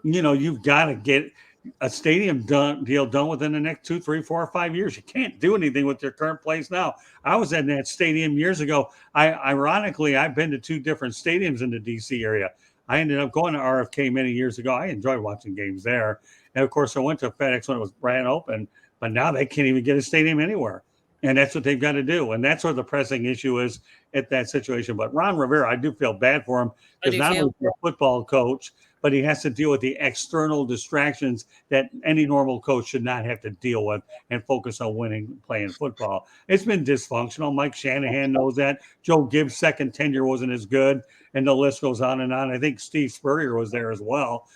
you've got to get a stadium deal done within the next 2, 3, 4, or 5 years. You can't do anything with your current place now. I was in that stadium years ago. Ironically, I've been to 2 different stadiums in the D.C. area. I ended up going to RFK many years ago. I enjoyed watching games there. And, of course, I went to FedEx when it was brand open. But now they can't even get a stadium anywhere. And that's what they've got to do. And that's where the pressing issue is at that situation. But Ron Rivera, I do feel bad for him because not only is he a football coach, but he has to deal with the external distractions that any normal coach should not have to deal with and focus on winning, playing football. It's been dysfunctional. Mike Shanahan knows that. Joe Gibbs' second tenure wasn't as good. And the list goes on and on. I think Steve Spurrier was there as well.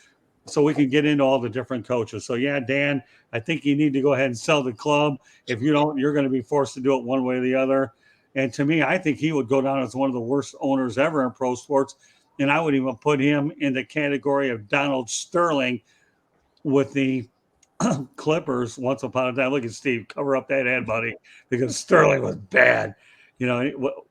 So we can get into all the different coaches. So, yeah, Dan, I think you need to go ahead and sell the club. If you don't, you're going to be forced to do it one way or the other. And to me, I think he would go down as one of the worst owners ever in pro sports. And I would even put him in the category of Donald Sterling with the Clippers once upon a time. Look at Steve, cover up that head, buddy, because Sterling was bad,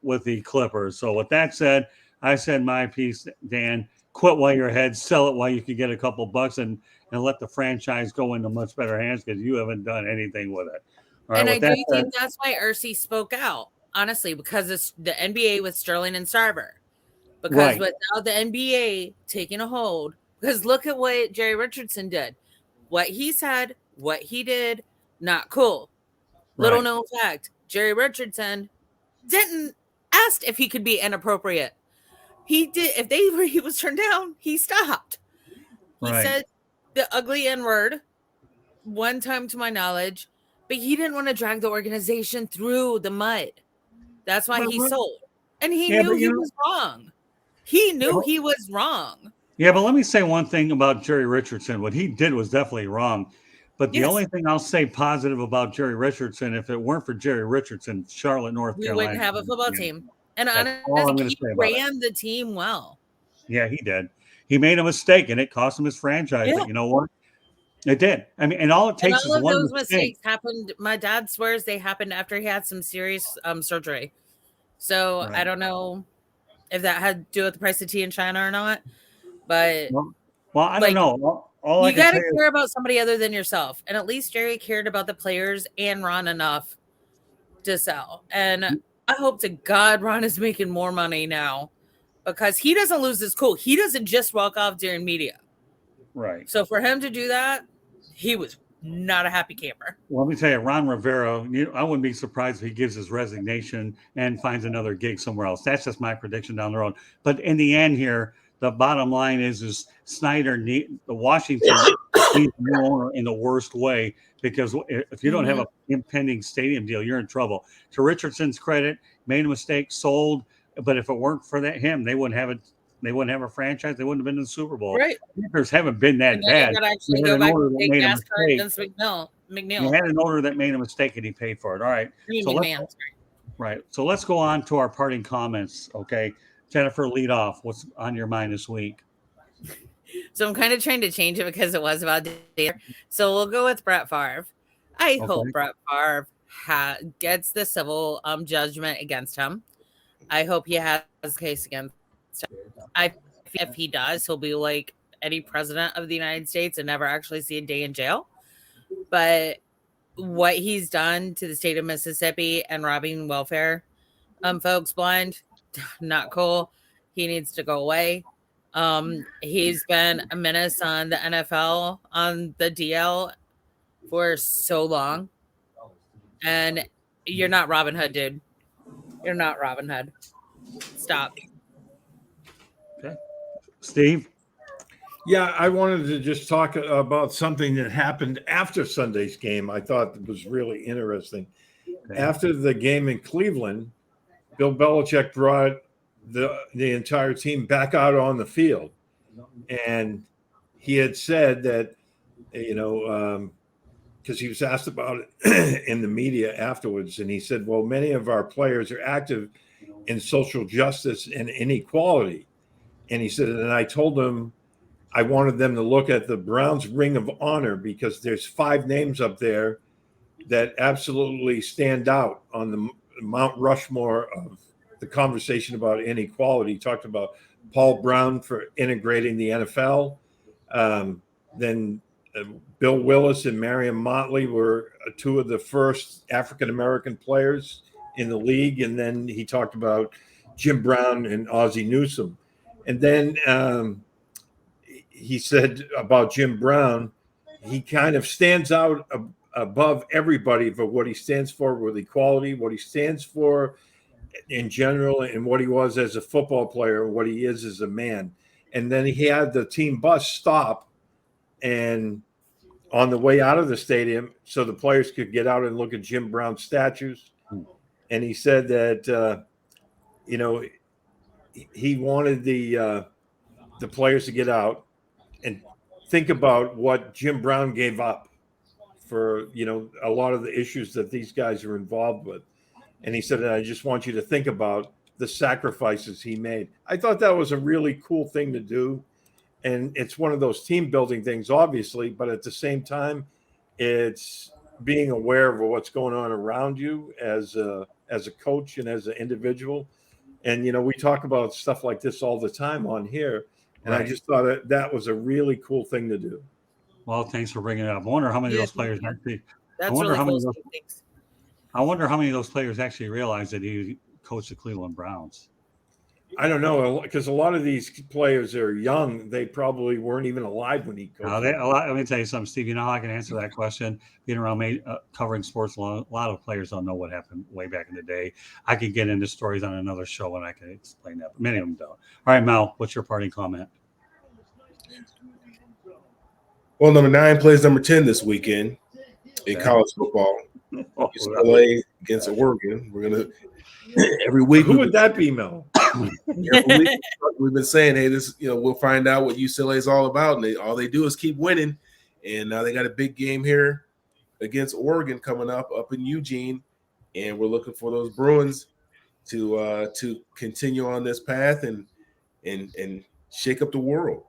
with the Clippers. So with that said, I said my piece, Dan. Quit while you're ahead, sell it while you can get a couple bucks, and let the franchise go into much better hands because you haven't done anything with it. All right, and I do think that's why Ursi spoke out, honestly, because it's the NBA with Sterling and Sarver. Because without the NBA taking a hold, because look at what Jerry Richardson did. What he said, what he did, not cool. Little known fact, Jerry Richardson didn't ask if he could be inappropriate. He did. If he was turned down, he stopped. He said the ugly N-word one time to my knowledge, but he didn't want to drag the organization through the mud. That's why he sold. And he knew he was wrong. He knew he was wrong. Yeah, but let me say one thing about Jerry Richardson. What he did was definitely wrong. But the Yes. only thing I'll say positive about Jerry Richardson, if it weren't for Jerry Richardson, Charlotte, North We Carolina, wouldn't have a football team. And That's all I'm honestly, gonna he say about it. ran the team well. Yeah, he did. He made a mistake, and it cost him his franchise. Yeah. But you know what? It did. I mean, and all it And takes all is of one those mistake. mistakes happened. My dad swears they happened after he had some serious surgery. So Right. I don't know if that had to do with the price of tea in China or not. But Well, I don't know. All I you can got to say is, care about somebody other than yourself. And at least Jerry cared about the players and Ron enough to sell. And I hope to God Ron is making more money now because he doesn't lose his cool. He doesn't just walk off during media. right. So for him to do that, he was not a happy camper. Well, let me tell you, Ron Rivera, I wouldn't be surprised if he gives his resignation and finds another gig somewhere else. That's just my prediction down the road. But in the end here, the bottom line is Snyder, the Washington needs a new owner in the worst way, because if you don't have an impending stadium deal, you're in trouble. To Richardson's credit, made a mistake, sold. But if it weren't for him, they wouldn't have it. They wouldn't have a franchise. They wouldn't have been in the Super Bowl. Right. Packers haven't been that bad. Actually You go had an back owner and that take made a NASCAR mistake. against McNeil. You had an owner that made a mistake and he paid for it. All right. So let's go on to our parting comments. Okay. Jennifer, lead off. What's on your mind this week? So I'm kind of trying to change it because it was about Dare. So we'll go with Brett Favre. I hope Brett Favre gets the civil judgment against him. I hope he has a case against him. If he does, he'll be like any president of the United States and never actually see a day in jail. But what he's done to the state of Mississippi and robbing welfare folks blind, not cool. He needs to go away. He's been a menace on the NFL, on the DL for so long. And you're not Robin Hood, dude. You're not Robin Hood. Stop. Okay. Steve? Yeah, I wanted to just talk about something that happened after Sunday's game. I thought it was really interesting. Okay. After the game in Cleveland, Bill Belichick brought the entire team back out on the field. And he had said that, because he was asked about it in the media afterwards, and he said, well, many of our players are active in social justice and inequality. And he said, and I told them I wanted them to look at the Browns Ring of Honor because there's 5 names up there that absolutely stand out on the Mount Rushmore of the conversation about inequality. He talked about Paul Brown for integrating the NFL. Then Bill Willis and Marion Motley were 2 of the first African-American players in the league. And then he talked about Jim Brown and Ozzie Newsome. And then he said about Jim Brown, he kind of stands out above everybody for what he stands for with equality, what he stands for in general, and what he was as a football player, and what he is as a man. And then he had the team bus stop and on the way out of the stadium so the players could get out and look at Jim Brown's statues. And he said that, he wanted the players to get out and think about what Jim Brown gave up for, a lot of the issues that these guys are involved with. And he said, I just want you to think about the sacrifices he made. I thought that was a really cool thing to do. And it's one of those team building things, obviously, but at the same time, it's being aware of what's going on around you as a coach and as an individual. And, we talk about stuff like this all the time on here. And right. I just thought that was a really cool thing to do. Well, thanks for bringing it up. I wonder how many of those players actually. I wonder how many of those players actually realize that he coached the Cleveland Browns. I don't know, because a lot of these players are young. They probably weren't even alive when he coached. Let me tell you something, Steve. You know how I can answer that question? Being around covering sports, a lot of players don't know what happened way back in the day. I could get into stories on another show, and I can explain that, but many of them don't. All right, Mel, what's your parting comment? Well, number 9 plays number 10 this weekend in college football. UCLA against Oregon. We're going to every week. Who would that be, Mel? We've been saying, hey, this, we'll find out what UCLA is all about, and all they do is keep winning. and now they got a big game here against Oregon coming up in Eugene, and we're looking for those Bruins to continue on this path and shake up the world.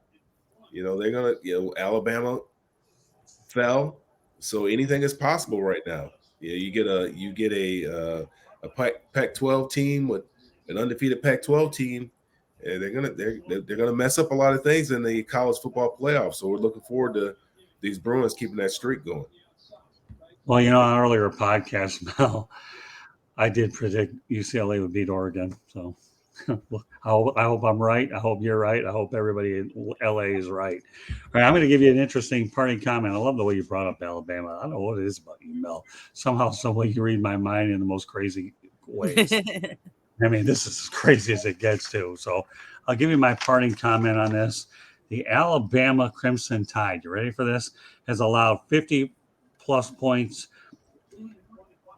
They're gonna. Alabama fell, so anything is possible right now. You get a Pac-12 team with an undefeated Pac-12 team, and they're gonna mess up a lot of things in the college football playoffs. So we're looking forward to these Bruins keeping that streak going. Well, on earlier podcast, Mel, I did predict UCLA would beat Oregon. So I hope I'm right. I hope you're right. I hope everybody in LA is right. All right, I'm going to give you an interesting parting comment. I love the way you brought up Alabama. I don't know what it is about you, Mel. Somehow, some way you read my mind in the most crazy ways. I mean, this is as crazy as it gets to. So I'll give you my parting comment on this. The Alabama Crimson Tide, you ready for this? Has allowed 50-plus points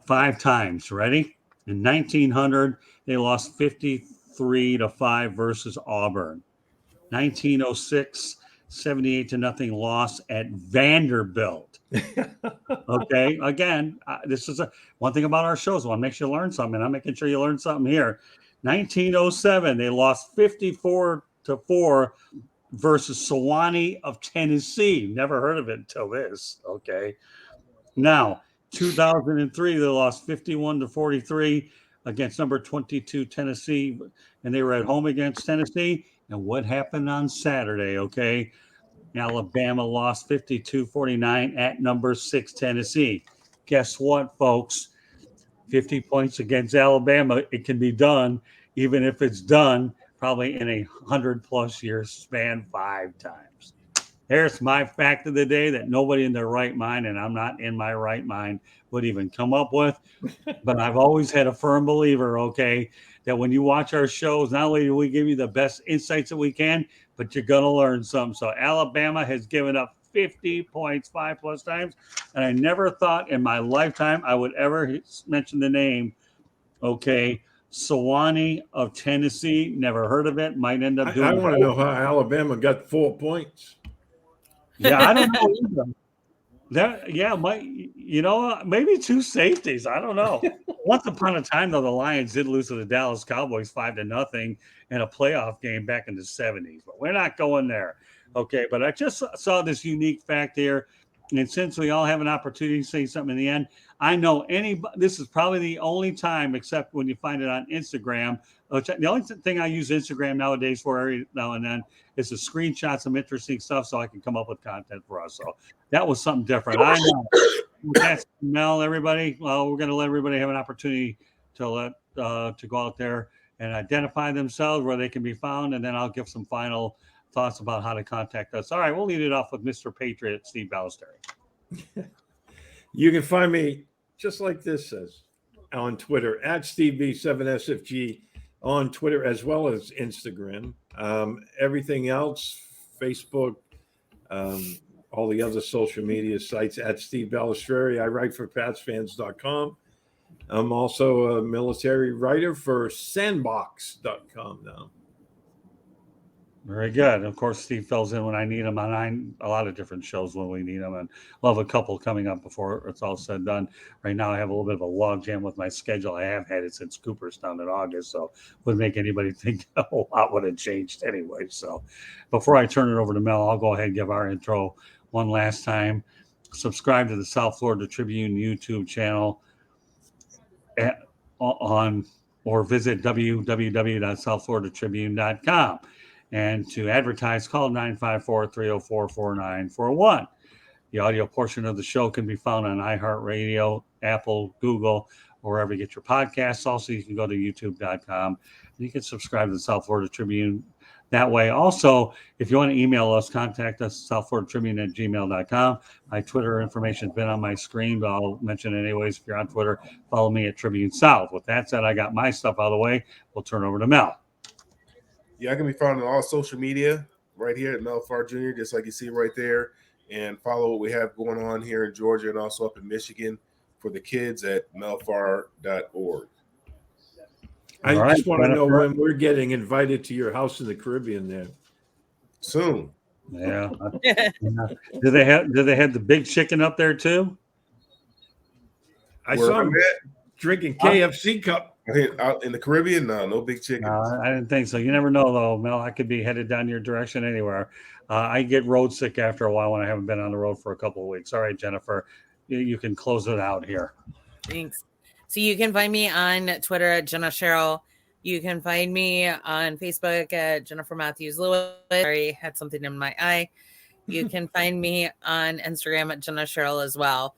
5 times. Ready? In 1900, they lost 53-5 versus Auburn. 1906, 78-0 loss at Vanderbilt. Okay, again, this is one thing about our shows. I want to make sure you learn something. I'm making sure you learn something here. 1907, they lost 54-4 versus Sewanee of Tennessee. Never heard of it until this. Okay, now 2003, they lost 51-43 against number 22 Tennessee, and they were at home against Tennessee. And what happened on Saturday? Okay, Alabama lost 52-49 at number 6 Tennessee. Guess what, folks? 50 points against Alabama. It can be done, even if it's done probably in a 100-plus year span 5 times. There's my fact of the day that nobody in their right mind, and I'm not in my right mind, would even come up with. But I've always had a firm believer, okay, that when you watch our shows, not only do we give you the best insights that we can, but you're going to learn something. So Alabama has given up 50 points 5-plus times, and I never thought in my lifetime I would ever mention the name, okay, Sewanee of Tennessee. Never heard of it. Might end up doing I want to know how Alabama got 4 points. Yeah, I don't know either. Maybe 2 safeties. I don't know. Once upon a time, though, the Lions did lose to the Dallas Cowboys 5-0 in a playoff game back in the 70s. But we're not going there. Okay, but I just saw this unique fact here. And since we all have an opportunity to say something in the end, I know this is probably the only time, except when you find it on Instagram. The only thing I use Instagram nowadays for every now and then is to screenshot some interesting stuff so I can come up with content for us. So that was something different. I know. That's Mel, everybody. Well, we're going to let everybody have an opportunity to go out there and identify themselves, where they can be found, and then I'll give some final thoughts about how to contact us. All right, we'll lead it off with Mr. Patriot, Steve Ballesteri. You can find me just like this says on Twitter at SteveB7SFG on Twitter as well as Instagram. Everything else, Facebook, all the other social media sites at Steve Ballesteri. I write for PatsFans.com. I'm also a military writer for Sandbox.com now. Very good. Of course, Steve fills in when I need him on a lot of different shows when we need him, and we'll have a couple coming up before it's all said and done. Right now, I have a little bit of a log jam with my schedule. I have had it since Cooperstown in August, so wouldn't make anybody think a whole lot would have changed anyway. So before I turn it over to Mel, I'll go ahead and give our intro one last time. Subscribe to the South Florida Tribune YouTube channel or visit www.southfloridatribune.com. And to advertise, call 954-304-4941. The audio portion of the show can be found on iHeartRadio, Apple, Google, or wherever you get your podcasts. Also, you can go to youtube.com. And you can subscribe to the South Florida Tribune that way. Also, if you want to email us, contact us, southfloridatribune@gmail.com. My Twitter information has been on my screen, but I'll mention it anyways. If you're on Twitter, follow me at Tribune South. With that said, I got my stuff out of the way. We'll turn over to Mel. Yeah, I can be found on all social media right here at Mel Farr Jr., just like you see right there. And follow what we have going on here in Georgia and also up in Michigan for the kids at melfar.org. I just want to know when we're getting invited to your house in the Caribbean there. Soon. Yeah. Yeah. Do they have the big chicken up there too? I Where saw I'm him at, drinking KFC cup. I think out in the Caribbean, no big chicken. No, I didn't think so. You never know, though, Mel. I could be headed down your direction anywhere. I get road sick after a while when I haven't been on the road for a couple of weeks. All right, Jennifer, you can close it out here. Thanks. So you can find me on Twitter at Jenna Cheryl. You can find me on Facebook at Jennifer Matthews Lewis. Sorry, had something in my eye. You can find me on Instagram at Jenna Cheryl as well.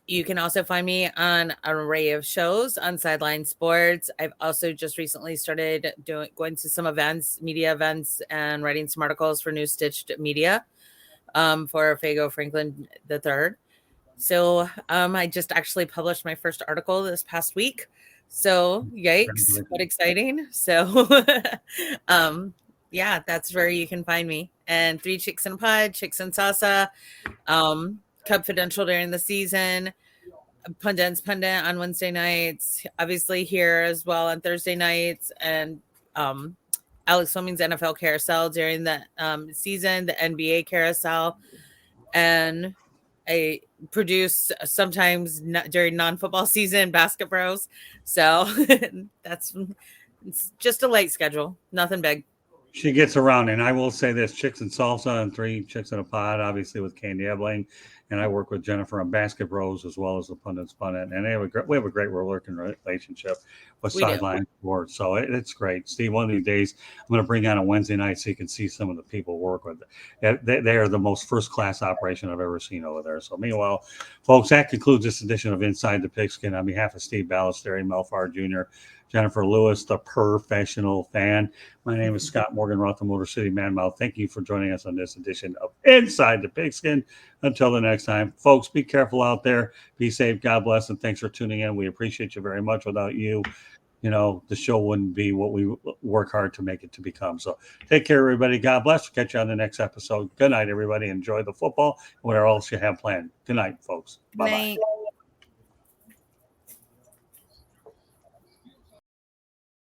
You can also find me on an array of shows on Sideline Sports. I've also just recently started going to some events, media events, and writing some articles for New Stitched Media for Fago Franklin III. So I just actually published my first article this past week. So yikes, what exciting. So yeah, that's where you can find me. And 3 Chicks in a Pod, Chicks and Salsa, Confidential during the season, Pundit's Pundit on Wednesday nights, obviously here as well on Thursday nights, and Alex Fleming's NFL Carousel during the season, the NBA Carousel, and I produce sometimes during non-football season Basket Bros. So it's just a light schedule, nothing big. She gets around, and I will say this: Chicks and Salsa and 3 Chicks in a Pod, obviously with Candy Ebling, and I work with Jennifer on Basket Bros as well as the Pundit's Pundit, and we have a great working relationship with Sideline Sports, so it's great. Steve, one of these days I'm going to bring on a Wednesday night so you can see some of the people work with. They are the most first-class operation I've ever seen over there. So meanwhile, folks, that concludes this edition of Inside the Pigskin. On behalf of Steve Ballesteri, Mel Farr Jr., Jennifer Lewis, the professional fan. My name is Scott Morgan, Roth, the Motor City Man Mouth. Thank you for joining us on this edition of Inside the Pigskin. Until the next time, folks, be careful out there. Be safe. God bless, and thanks for tuning in. We appreciate you very much. Without you, the show wouldn't be what we work hard to make it to become. So take care, everybody. God bless. We'll catch you on the next episode. Good night, everybody. Enjoy the football and whatever else you have planned. Good night, folks. Bye-bye.